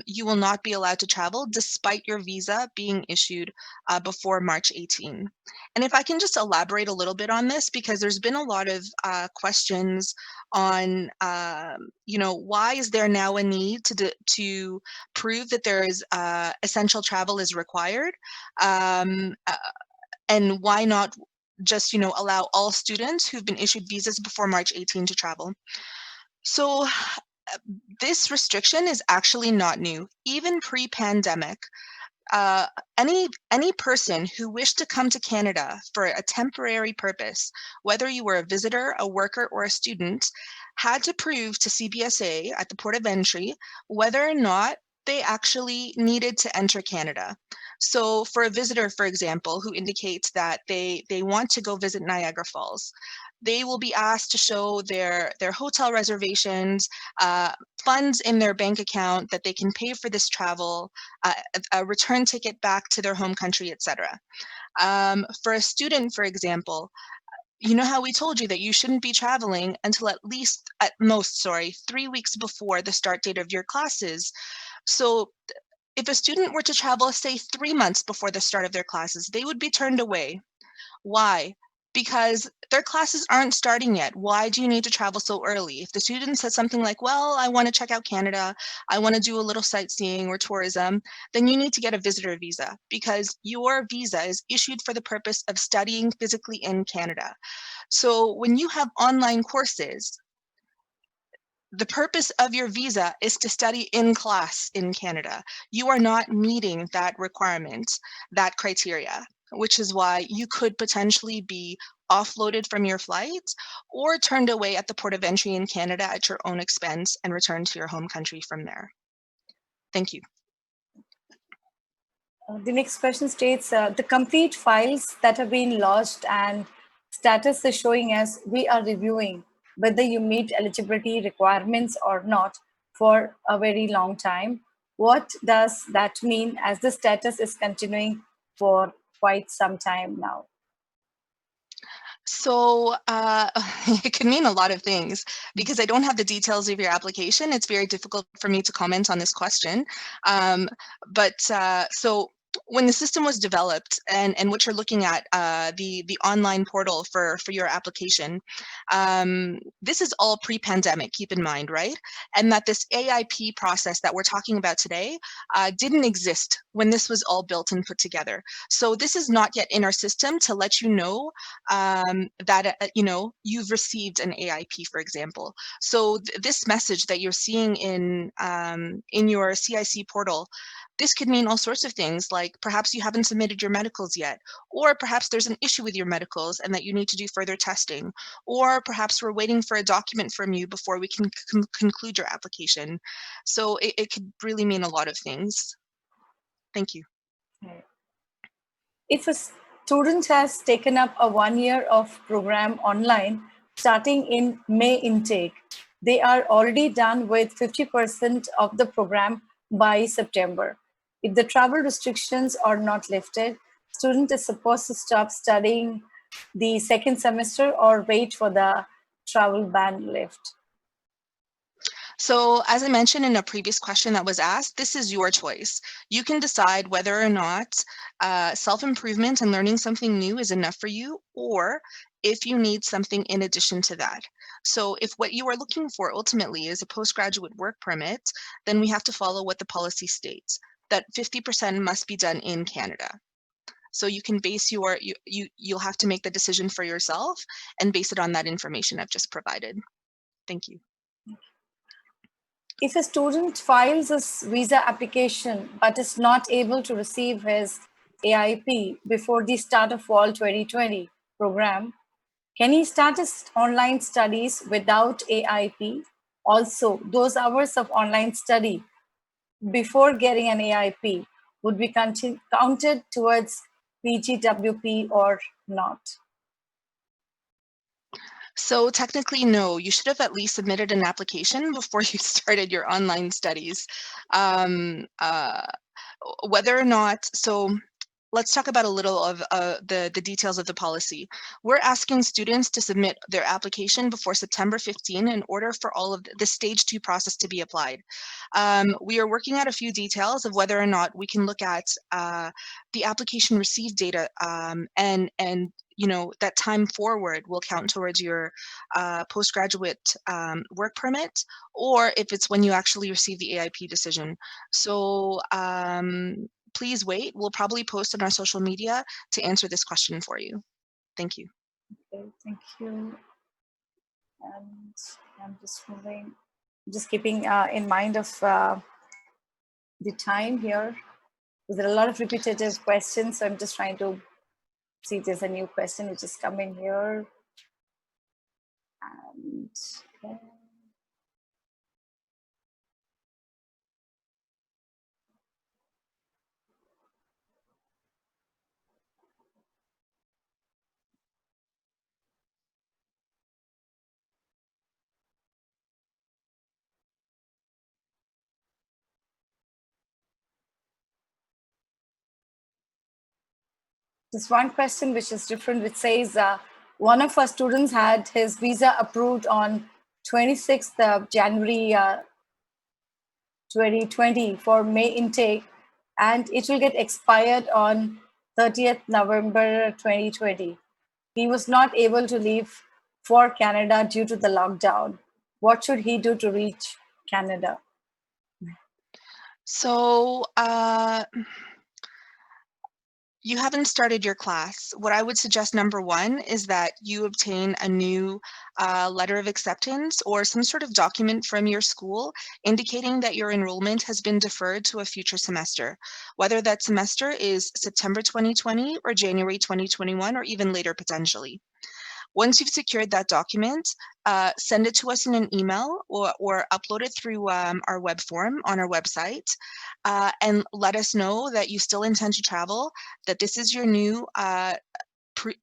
you will not be allowed to travel despite your visa being issued before March 18. And if I can just elaborate a little bit on this, because there's been a lot of questions on, why is there now a need to prove that there is essential travel is required? And why not just, allow all students who've been issued visas before March 18 to travel? So this restriction is actually not new. Even pre-pandemic, any person who wished to come to Canada for a temporary purpose, whether you were a visitor, a worker, or a student, had to prove to CBSA at the port of entry whether or not they actually needed to enter Canada. So for a visitor, for example, who indicates that they want to go visit Niagara Falls, they will be asked to show their hotel reservations, funds in their bank account that they can pay for this travel, a return ticket back to their home country, etc. For a student, for example, you know how we told you that you shouldn't be traveling until at most, 3 weeks before the start date of your classes. So if a student were to travel, say 3 months before the start of their classes, they would be turned away. Why? Because their classes aren't starting yet. Why do you need to travel so early? If the student says something like, well, I want to check out Canada, I want to do a little sightseeing or tourism, then you need to get a visitor visa because your visa is issued for the purpose of studying physically in Canada. So when you have online courses, the purpose of your visa is to study in class in Canada. You are not meeting that requirement, that criteria, which is why you could potentially be offloaded from your flight or turned away at the port of entry in Canada at your own expense and returned to your home country from there. Thank you. The next question states, the complete files that have been lodged and status is showing as we are reviewing whether you meet eligibility requirements or not for a very long time. What does that mean as the status is continuing for quite some time now? So it can mean a lot of things. Because I don't have the details of your application, it's very difficult for me to comment on this question. So when the system was developed and what you're looking at, the online portal for your application, this is all pre-pandemic, keep in mind, right? And that this AIP process that we're talking about today didn't exist when this was all built and put together. So this is not yet in our system to let you know that you've received an AIP, for example. So this message that you're seeing in your CIC portal, this could mean all sorts of things, like perhaps you haven't submitted your medicals yet, or perhaps there's an issue with your medicals and that you need to do further testing, or perhaps we're waiting for a document from you before we can conclude your application. So it could really mean a lot of things. Thank you. If a student has taken up a 1 year of program online starting in May intake, they are already done with 50% of the program by September. If the travel restrictions are not lifted, student is supposed to stop studying the second semester or wait for the travel ban lift. So as I mentioned in a previous question that was asked, this is your choice. You can decide whether or not self-improvement and learning something new is enough for you, or if you need something in addition to that. So if what you are looking for ultimately is a postgraduate work permit, then we have to follow what the policy states, that 50% must be done in Canada. So you can base you'll have to make the decision for yourself and base it on that information I've just provided. Thank you. If a student files his visa application but is not able to receive his AIP before the start of fall 2020 program, can he start his online studies without AIP? Also, those hours of online study before getting an AIP would be counted towards PGWP or not? So technically, no, you should have at least submitted an application before you started your online studies. Um, uh, Whether or not, so let's talk about a little of the details of the policy. We're asking students to submit their application before September 15 in order for all of the stage 2 process to be applied. We are working out a few details of whether or not we can look at the application received data and that time forward will count towards your postgraduate work permit, or if it's when you actually receive the AIP decision. So please wait. We'll probably post on our social media to answer this question for you. Thank you. Okay, thank you. And I'm just moving, just keeping in mind of the time here. There are a lot of repetitive questions, so I'm just trying to see if there's a new question which is coming here. And okay. There's one question which is different, which says, one of our students had his visa approved on 26th of January 2020 for May intake, and it will get expired on 30th November 2020. He was not able to leave for Canada due to the lockdown. What should he do to reach Canada? So you haven't started your class. What I would suggest, number one, is that you obtain a new letter of acceptance or some sort of document from your school indicating that your enrollment has been deferred to a future semester, whether that semester is September 2020 or January 2021 or even later potentially. Once you've secured that document, send it to us in an email or upload it through our web form on our website, and let us know that you still intend to travel, that this is your new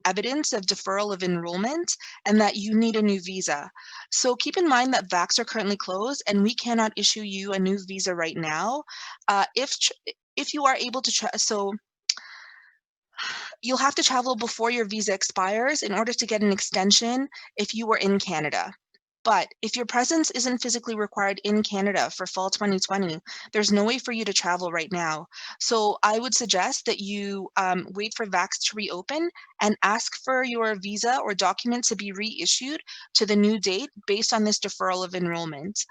evidence of deferral of enrollment, and that you need a new visa. So keep in mind that VACs are currently closed and we cannot issue you a new visa right now. If you are able to, so you'll have to travel before your visa expires in order to get an extension if you were in Canada. But if your presence isn't physically required in Canada for fall 2020, there's no way for you to travel right now. So I would suggest that you wait for VACs to reopen and ask for your visa or document to be reissued to the new date based on this deferral of enrollment.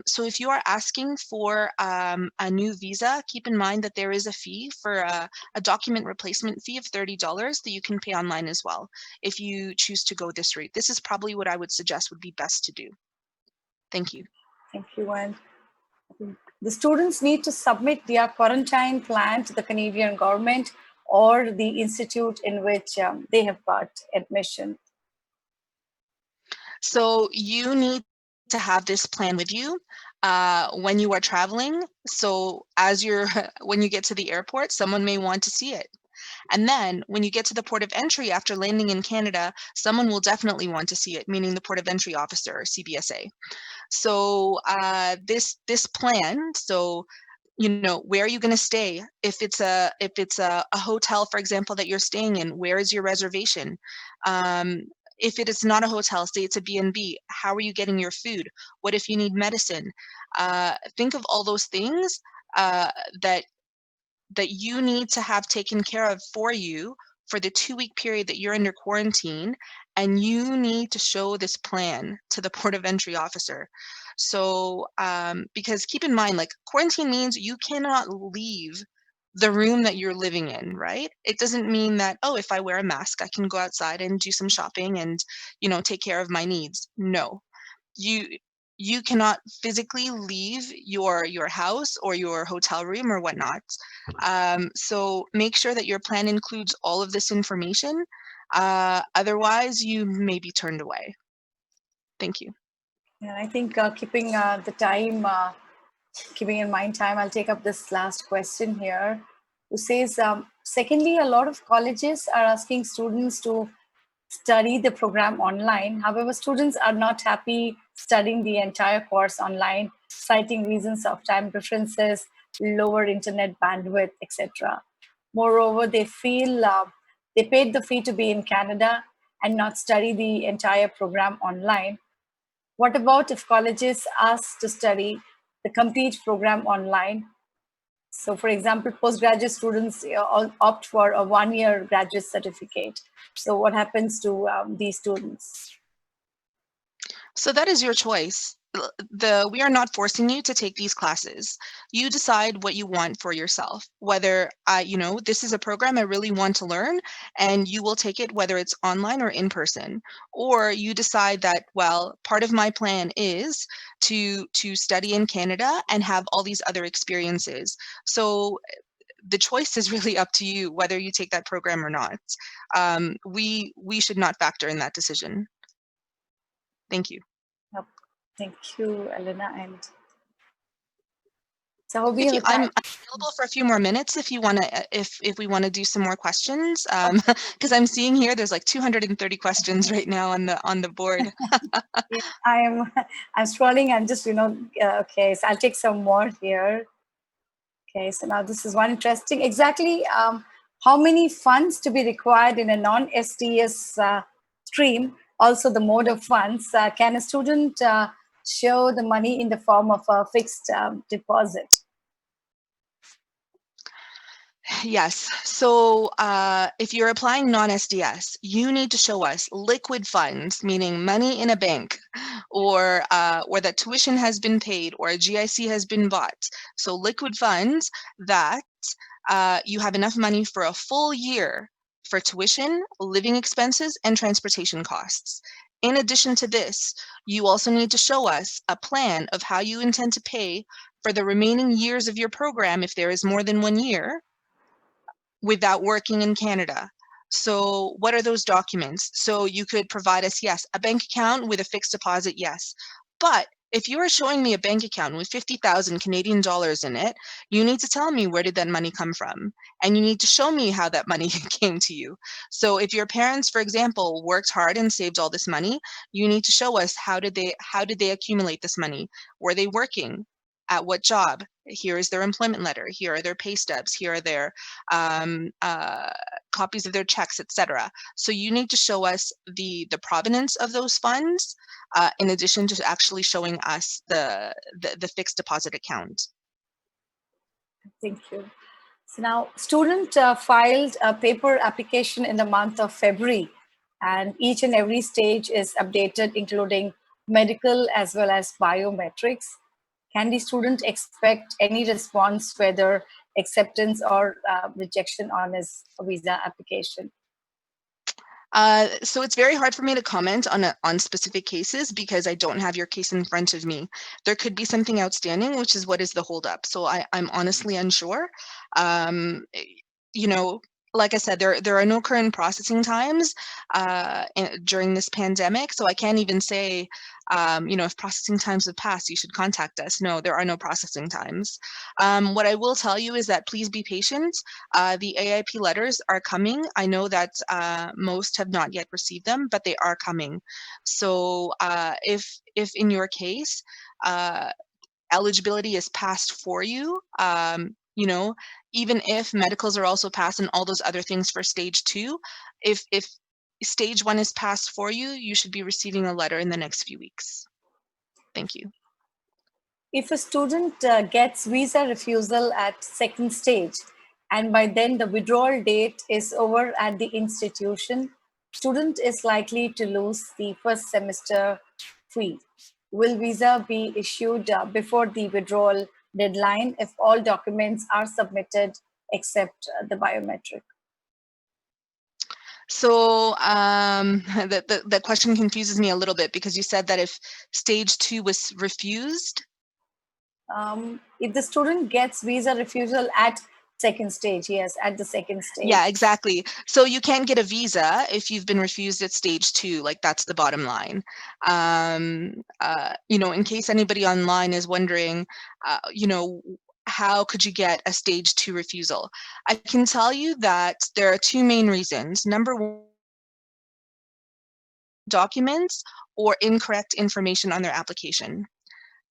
So if you are asking for a new visa, keep in mind that there is a fee for a document replacement fee of $30 that you can pay online as well if you choose to go this route. This is probably what I would suggest would be best to do. Thank you. Thank you. And the students need to submit their quarantine plan to the Canadian government or the institute in which they have got admission. So you need to have this plan with you when you are traveling. So as you're when you get to the airport, someone may want to see it. And then when you get to the port of entry after landing in Canada, someone will definitely want to see it, meaning the port of entry officer or CBSA. So this plan, so where are you going to stay? If it's a hotel, for example, that you're staying in, where is your reservation? If it is not a hotel, say it's a B&B, how are you getting your food? What if you need medicine? Think of all those things that you need to have taken care of for you for the 2-week period that you're under quarantine, and you need to show this plan to the port of entry officer. So, because keep in mind, like, quarantine means you cannot leave the room that you're living in, right? It doesn't mean that, oh, if I wear a mask, I can go outside and do some shopping and, take care of my needs. No, you cannot physically leave your house or your hotel room or whatnot. So make sure that your plan includes all of this information. Otherwise, you may be turned away. Thank you. Yeah, I think keeping the time, keeping in mind time, I'll take up this last question here, who says, secondly, a lot of colleges are asking students to study the program online. However, students are not happy studying the entire course online, citing reasons of time differences, lower internet bandwidth, etc. Moreover, they feel they paid the fee to be in Canada and not study the entire program online. What about if colleges ask to study the complete program online? So, for example, postgraduate students opt for a 1-year graduate certificate. So what happens to these students? So that is your choice. We are not forcing you to take these classes. You decide what you want for yourself, whether this is a program I really want to learn, and you will take it whether it's online or in person. Or you decide that, well, part of my plan is to study in Canada and have all these other experiences. So the choice is really up to you whether you take that program or not. We should not factor in that decision. Thank you. Yep. Thank you, Elena. And so Thank you. I'm available for a few more minutes if you want to, if we want to do some more questions, because I'm seeing here there's like 230 questions right now on the board. Yeah, I'm scrolling. I'm just okay. So I'll take some more here. Okay, so now this is one interesting. Exactly, how many funds to be required in a non-STS stream, also the mode of funds. Can a student show the money in the form of a fixed deposit? Yes. So if you're applying non-SDS, you need to show us liquid funds, meaning money in a bank, or that tuition has been paid, or a GIC has been bought. So liquid funds that you have enough money for a full year for tuition, living expenses, and transportation costs. In addition to this, you also need to show us a plan of how you intend to pay for the remaining years of your program if there is more than 1 year without working in Canada. So what are those documents? So you could provide us, yes, a bank account with a fixed deposit, yes. But if you are showing me a bank account with 50,000 Canadian dollars in it, you need to tell me where did that money come from? And you need to show me how that money came to you. So if your parents, for example, worked hard and saved all this money, you need to show us how did they accumulate this money? Were they working? At what job? Here is their employment letter. Here are their pay stubs. Here are their um, uh, copies of their checks, etc. So you need to show us the provenance of those funds, in addition to actually showing us the fixed deposit account. Thank you. So now, student filed a paper application in the month of February, and each and every stage is updated, including medical as well as biometrics. Can the student expect any response, whether acceptance or rejection on his visa application? So it's very hard for me to comment on specific cases because I don't have your case in front of me. There could be something outstanding, which is what is the holdup. So I'm honestly unsure. Um, you know, like I said, there are no current processing times during this pandemic, so I can't even say, if processing times have passed, you should contact us. No, there are no processing times. What I will tell you is that please be patient. The AIP letters are coming. I know that most have not yet received them, but they are coming. So if in your case, eligibility is passed for you, even if medicals are also passed and all those other things for stage 2, if stage 1 is passed for you, you should be receiving a letter in the next few weeks. Thank you. If a student gets visa refusal at second stage, and by then the withdrawal date is over at the institution, student is likely to lose the first semester fee. Will visa be issued before the withdrawal deadline if all documents are submitted except the biometric? So the question confuses me a little bit because you said that if stage 2 was refused. If the student gets visa refusal at second stage, yes, at the second stage. Yeah, exactly. So you can't get a visa if you've been refused at stage 2. Like that's the bottom line. In case anybody online is wondering, how could you get a stage 2 refusal? I can tell you that there are 2 main reasons. Number 1, documents or incorrect information on their application.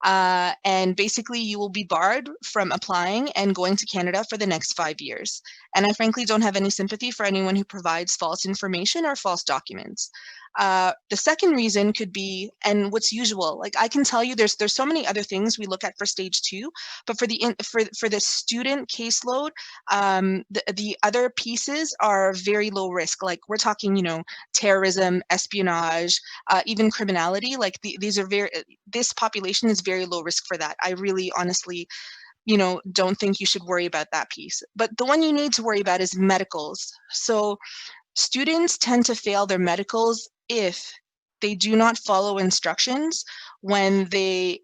And basically you will be barred from applying and going to Canada for the next 5 years. And I frankly don't have any sympathy for anyone who provides false information or false documents. The second reason could be, and what's usual, like I can tell you there's so many other things we look at for stage 2, but for the student caseload, the other pieces are very low risk. Like we're talking, terrorism, espionage, even criminality. Like these are this population is very low risk for that. I really honestly, don't think you should worry about that piece. But the one you need to worry about is medicals. So students tend to fail their medicals if they do not follow instructions when they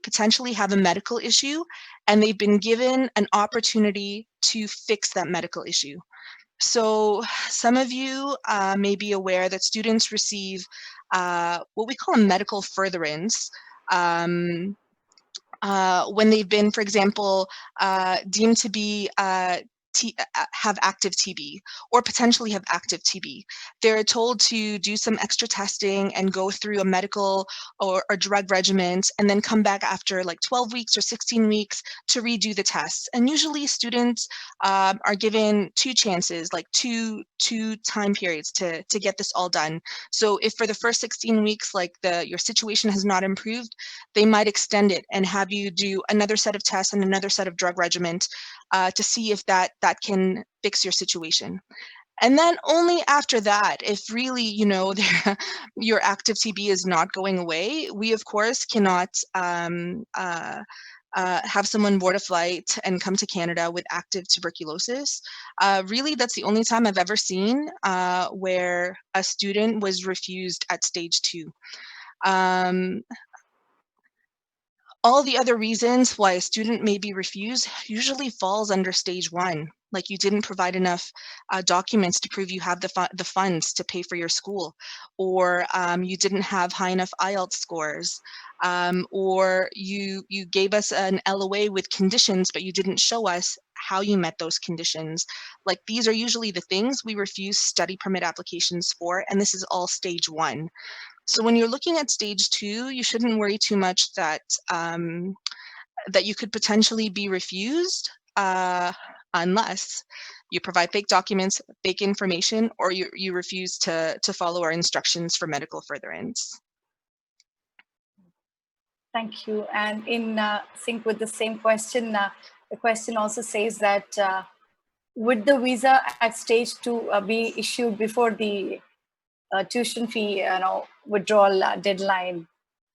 potentially have a medical issue and they've been given an opportunity to fix that medical issue. So some of you may be aware that students receive what we call a medical furtherance when they've been, for example, deemed to be have active TB or potentially have active TB. They're told to do some extra testing and go through a medical or drug regimen and then come back after like 12 weeks or 16 weeks to redo the tests. And usually students are given 2 chances, like two time periods to get this all done. So if for the first 16 weeks, like your situation has not improved, they might extend it and have you do another set of tests and another set of drug regimen to see if that can fix your situation. And then only after that, if really, your active TB is not going away, we of course cannot have someone board a flight and come to Canada with active tuberculosis. Really, that's the only time I've ever seen where a student was refused at stage 2. All the other reasons why a student may be refused usually falls under stage 1, like you didn't provide enough documents to prove you have the funds to pay for your school, or you didn't have high enough IELTS scores, or you gave us an LOA with conditions, but you didn't show us how you met those conditions. Like these are usually the things we refuse study permit applications for, and this is all stage 1. So when you're looking at stage 2, you shouldn't worry too much that that you could potentially be refused unless you provide fake documents, fake information, or you refuse to follow our instructions for medical furtherance. Thank you. And in sync with the same question, the question also says that would the visa at stage 2 be issued before the tuition fee withdrawal deadline,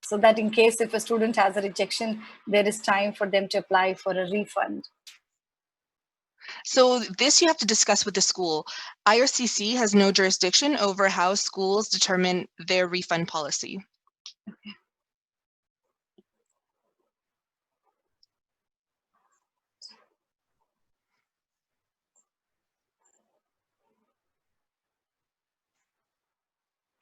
so that in case if a student has a rejection, there is time for them to apply for a refund? So this you have to discuss with the school. IRCC has no jurisdiction over how schools determine their refund policy.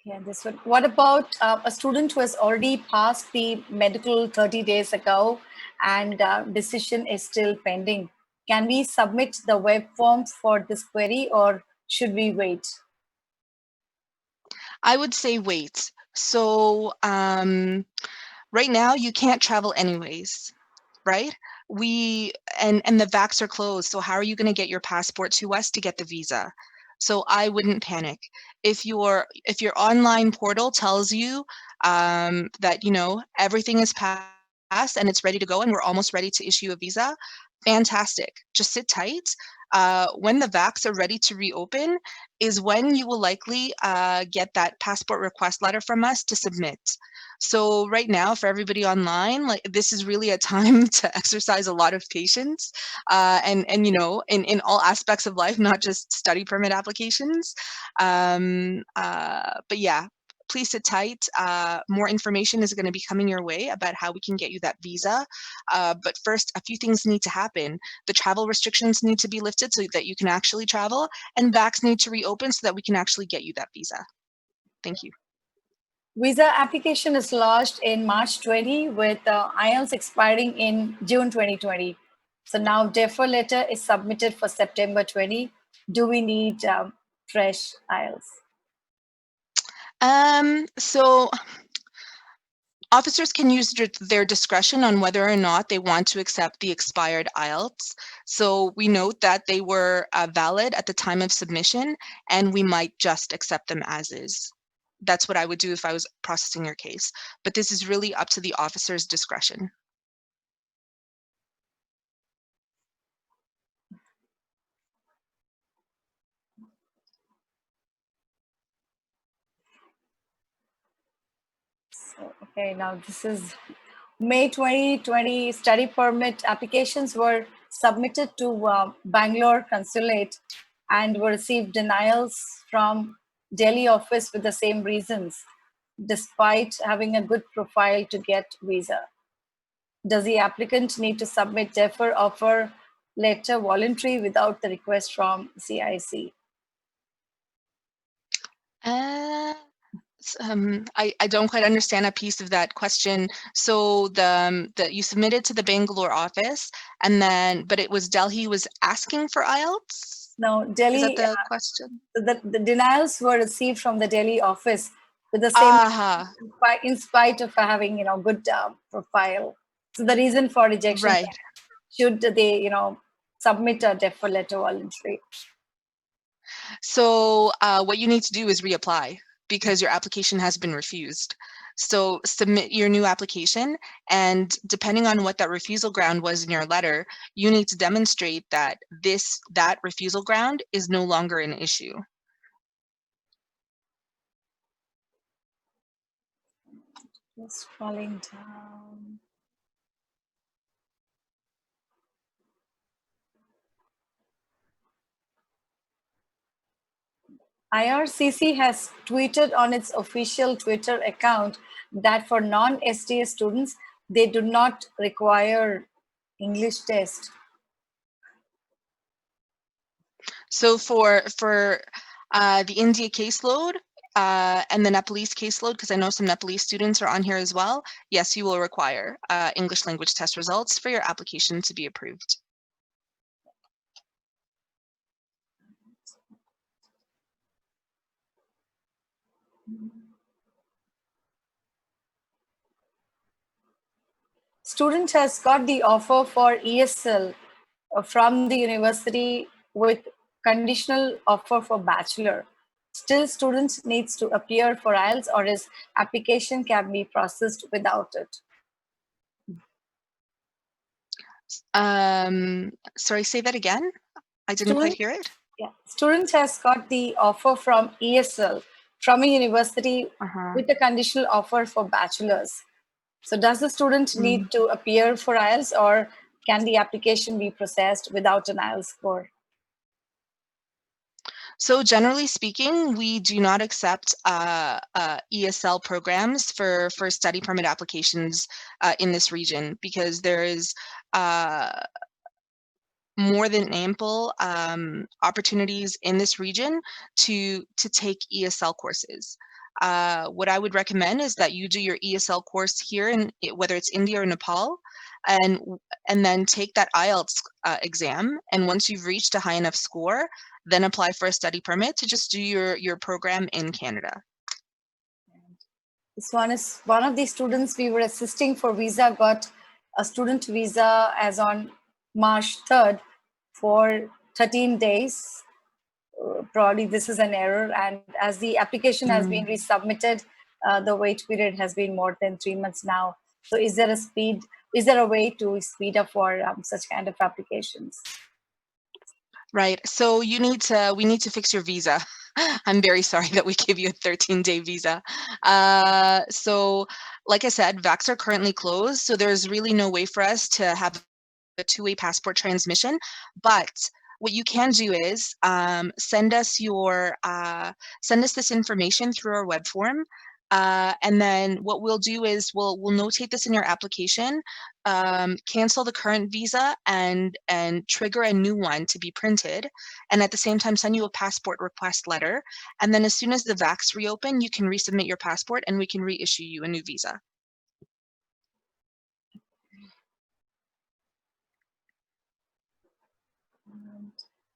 Yeah, this one. What about a student who has already passed the medical 30 days ago and decision is still pending? Can we submit the web form for this query, or should we wait? I would say wait. So right now you can't travel anyways, right? And the VACs are closed. So how are you going to get your passport to us to get the visa? So I wouldn't panic. If your online portal tells you that everything is passed and it's ready to go and we're almost ready to issue a visa, fantastic. Just sit tight. When the VACs are ready to reopen is when you will likely get that passport request letter from us to submit. So right now, for everybody online, like this is really a time to exercise a lot of patience, and in all aspects of life, not just study permit applications. But yeah, please sit tight. More information is going to be coming your way about how we can get you that visa. But first, a few things need to happen. The travel restrictions need to be lifted so that you can actually travel, and VACs need to reopen so that we can actually get you that visa. Thank you. Visa application is lodged in March 20 with IELTS expiring in June 2020. So now defer letter is submitted for September 20. Do we need fresh IELTS? So officers can use their discretion on whether or not they want to accept the expired IELTS. So we note that they were valid at the time of submission, and we might just accept them as is. That's what I would do if I was processing your case. But this is really up to the officer's discretion. So, okay, now this is May 2020 study permit applications were submitted to Bangalore Consulate and were received denials from Delhi office with the same reasons, despite having a good profile to get visa. Does the applicant need to submit defer offer letter voluntary without the request from CIC? I don't quite understand a piece of that question. So the you submitted to the Bangalore office, and then but it was Delhi was asking for IELTS. Now, Is that Delhi, the question? the denials were received from the Delhi office with the same, Aha, in spite of having, good profile. So the reason for rejection, right. should they, submit a defer letter voluntary. So what you need to do is reapply because your application has been refused. So submit your new application, and depending on what that refusal ground was in your letter, you need to demonstrate that that refusal ground is no longer an issue. Just scrolling down. IRCC has tweeted on its official Twitter account that for non-STA students, they do not require English test. So for the India caseload and the Nepalese caseload, because I know some Nepalese students are on here as well, yes, you will require English language test results for your application to be approved. Student has got the offer for ESL from the university with conditional offer for bachelor. Still, student needs to appear for IELTS, or his application can be processed without it. Sorry, say that again. I didn't quite hear it. Yeah, student has got the offer from ESL from a university with a conditional offer for bachelor's. So does the student need to appear for IELTS, or can the application be processed without an IELTS score? So generally speaking, we do not accept ESL programs for study permit applications in this region because there is more than ample opportunities in this region to take ESL courses. What I would recommend is that you do your ESL course here, in whether it's India or Nepal, and then take that IELTS exam. And once you've reached a high enough score, then apply for a study permit to just do your program in Canada. This one is one of the students we were assisting for visa got a student visa as on March 3rd for 13 days. Probably this is an error, and as the application has been resubmitted, the wait period has been more than 3 months now. So is there a way to speed up for such kind of applications? Right. So we need to fix your visa. I'm very sorry that we give you a 13-day visa. So like I said, VACs are currently closed, so there's really no way for us to have a two-way passport transmission. But what you can do is send us this information through our web form. And then what we'll do is we'll notate this in your application, cancel the current visa, and trigger a new one to be printed, and at the same time send you a passport request letter. And then as soon as the VACs reopen, you can resubmit your passport and we can reissue you a new visa.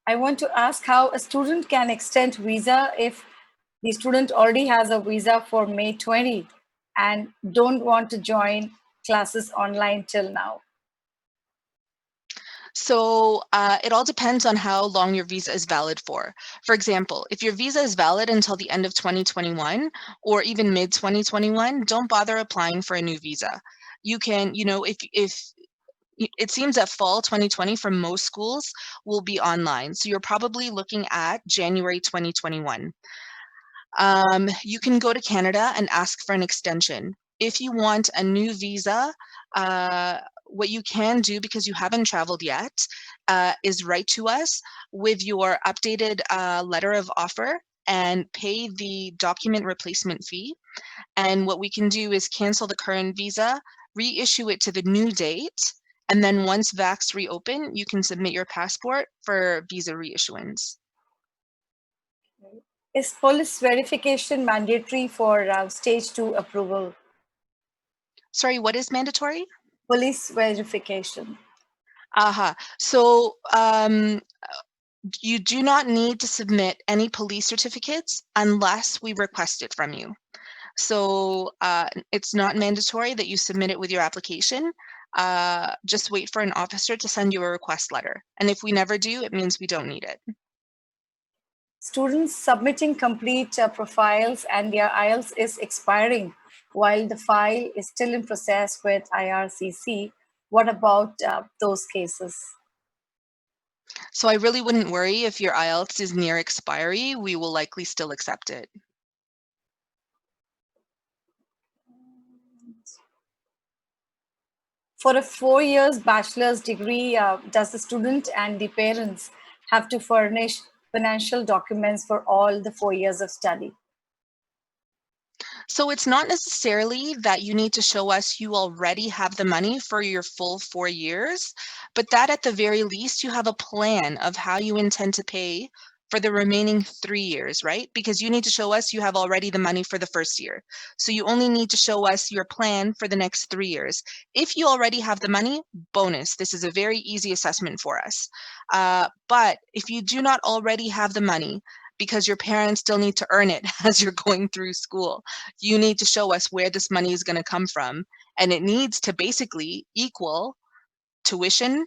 I want to ask how a student can extend visa if the student already has a visa for May 20 and don't want to join classes online till now. So it all depends on how long your visa is valid for. For example, if your visa is valid until the end of 2021 or even mid 2021, don't bother applying for a new visa. You can, if it seems that fall 2020 for most schools will be online. So you're probably looking at January 2021. You can go to Canada and ask for an extension. If you want a new visa, what you can do, because you haven't traveled yet, is write to us with your updated letter of offer and pay the document replacement fee. And what we can do is cancel the current visa, reissue it to the new date, and then once VACs reopen, you can submit your passport for visa reissuance. Is police verification mandatory for stage 2 approval? Sorry, what is mandatory? Police verification. So you do not need to submit any police certificates unless we request it from you. So it's not mandatory that you submit it with your application. Just wait for an officer to send you a request letter. And if we never do, it means we don't need it. Students submitting complete profiles and their IELTS is expiring while the file is still in process with IRCC. What about those cases? So I really wouldn't worry if your IELTS is near expiry. We will likely still accept it. For a 4 years bachelor's degree, does the student and the parents have to furnish financial documents for all the 4 years of study? So it's not necessarily that you need to show us you already have the money for your full 4 years, but that at the very least you have a plan of how you intend to pay for the remaining 3 years, right? Because you need to show us you have already the money for the first year. So you only need to show us your plan for the next 3 years. If you already have the money, bonus. This is a very easy assessment for us. But if you do not already have the money, because your parents still need to earn it as you're going through school, you need to show us where this money is going to come from. And it needs to basically equal tuition,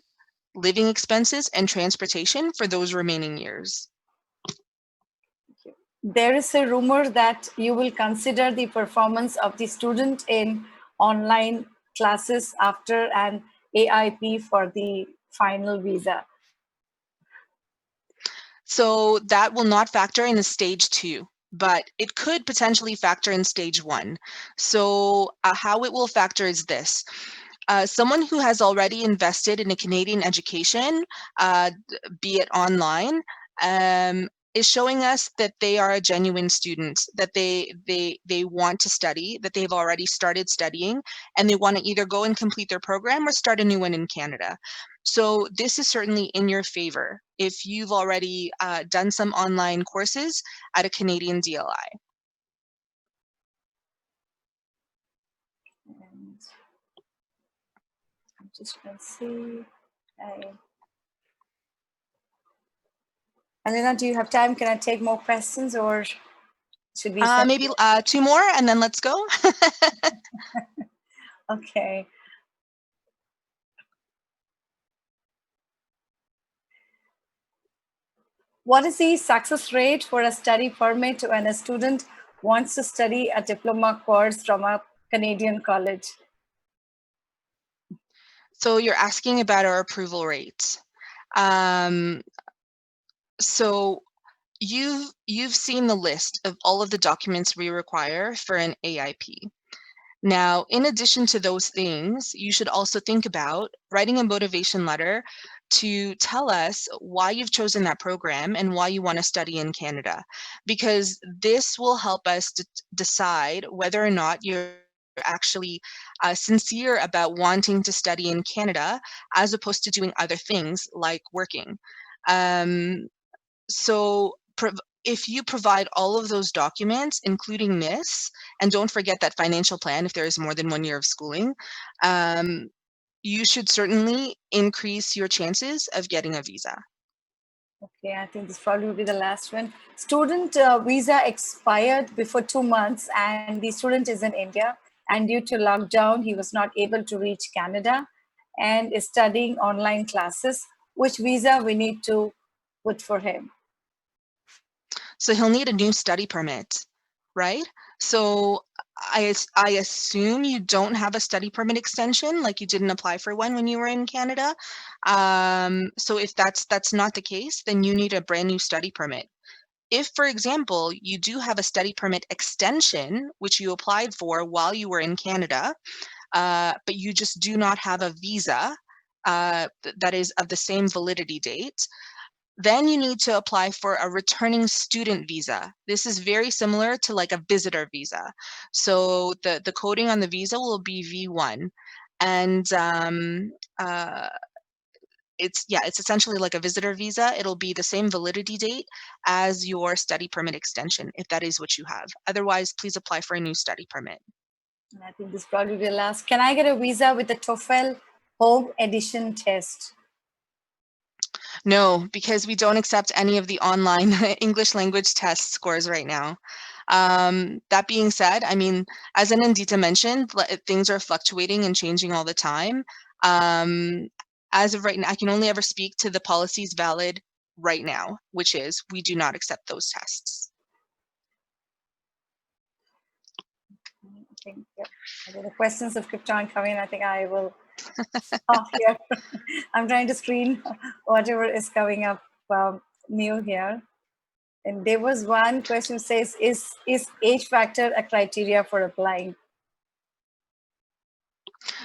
living expenses, and transportation for those remaining years. There is a rumor that you will consider the performance of the student in online classes after an AIP for the final visa. So that will not factor in the stage 2, but it could potentially factor in stage 1. So how it will factor is this. Someone who has already invested in a Canadian education, be it online, is showing us that they are a genuine student, that they want to study, that they've already started studying, and they want to either go and complete their program or start a new one in Canada. So this is certainly in your favor if you've already done some online courses at a Canadian DLI. And I'm just going to see. Elena, do you have time? Can I take more questions or should we send maybe 2 more and then let's go? Okay. What is the success rate for a study permit when a student wants to study a diploma course from a Canadian college? So you're asking about our approval rate. So you've seen the list of all of the documents we require for an AIP. Now, in addition to those things, you should also think about writing a motivation letter to tell us why you've chosen that program and why you want to study in Canada, because this will help us to decide whether or not you're actually sincere about wanting to study in Canada as opposed to doing other things like working. Um, so if you provide all of those documents, including this, and don't forget that financial plan if there is more than 1 year of schooling, you should certainly increase your chances of getting a visa. Okay, I think this probably will be the last one. Student visa expired before 2 months and the student is in India, and due to lockdown, he was not able to reach Canada and is studying online classes. Which visa we need to put for him? So he'll need a new study permit, right? So I assume you don't have a study permit extension, like you didn't apply for one when you were in Canada. So if that's not the case, then you need a brand new study permit. If, for example, you do have a study permit extension, which you applied for while you were in Canada, but you just do not have a visa that is of the same validity date, then you need to apply for a returning student visa. This is very similar to like a visitor visa. So the coding on the visa will be V1. And it's essentially like a visitor visa. It'll be the same validity date as your study permit extension, if that is what you have. Otherwise, please apply for a new study permit. And I think this probably will ask, can I get a visa with the TOEFL home edition test? No, because we don't accept any of the online English language test scores right now. That being said, I mean, as Anandita mentioned, things are fluctuating and changing all the time. As of right now, I can only ever speak to the policies valid right now, which is we do not accept those tests. I think, yep. The questions have kept on coming. I think I will stop here. I'm trying to screen whatever is coming up new here. And there was one question says, is age factor a criteria for applying?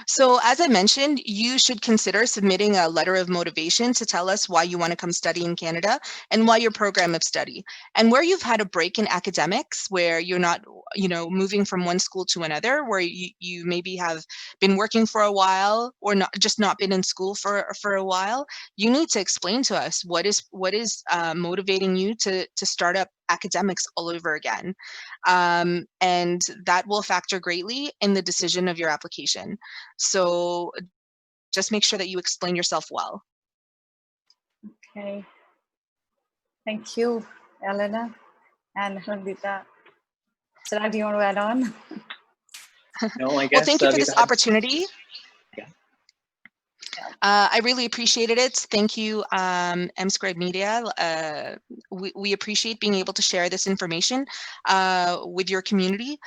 So as I mentioned, you should consider submitting a letter of motivation to tell us why you want to come study in Canada and why your program of study. And where you've had a break in academics, where you're not, moving from one school to another, where you maybe have been working for a while or not been in school for a while, you need to explain to us what is motivating you to start up academics all over again. And that will factor greatly in the decision of your application. So just make sure that you explain yourself well. Okay. Thank you, Elena and Nandita. Chirag, do you want to add on? No, I guess. Well, thank you for this opportunity. Yeah. I really appreciated it. Thank you, M-Squared Media. We appreciate being able to share this information with your community.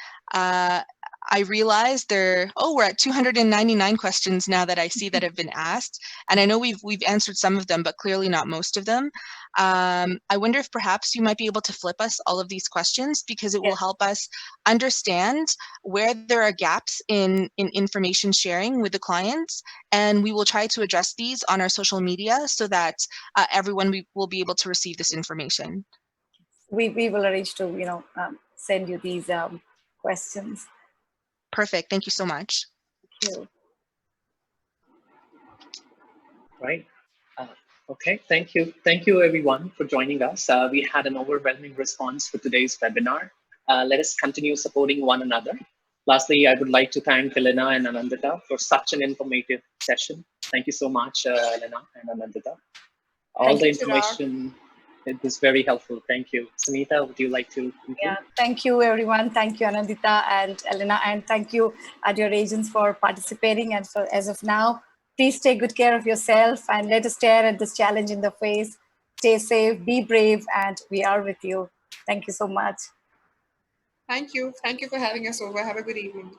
I realized we're at 299 questions now that I see that have been asked, and I know we've answered some of them, but clearly not most of them. I wonder if perhaps you might be able to flip us all of these questions, because it will help us understand where there are gaps in information sharing with the clients, and we will try to address these on our social media so that everyone will be able to receive this information. We will arrange to send you these questions. Perfect. Thank you so much. Thank you. Right. Okay. Thank you. Thank you, everyone, for joining us. We had an overwhelming response for today's webinar. Let us continue supporting one another. Lastly, I would like to thank Elena and Anandita for such an informative session. Thank you so much, Elena and Anandita. All the information, it was very helpful. Thank you. Sunita, would you like to conclude? Yeah, thank you, everyone. Thank you, Anandita and Elena, and thank you at your agents for participating. And so as of now, please take good care of yourself and let us stare at this challenge in the face. Stay safe, be brave, and we are with you. Thank you so much. Thank you. Thank you for having us over. Have a good evening.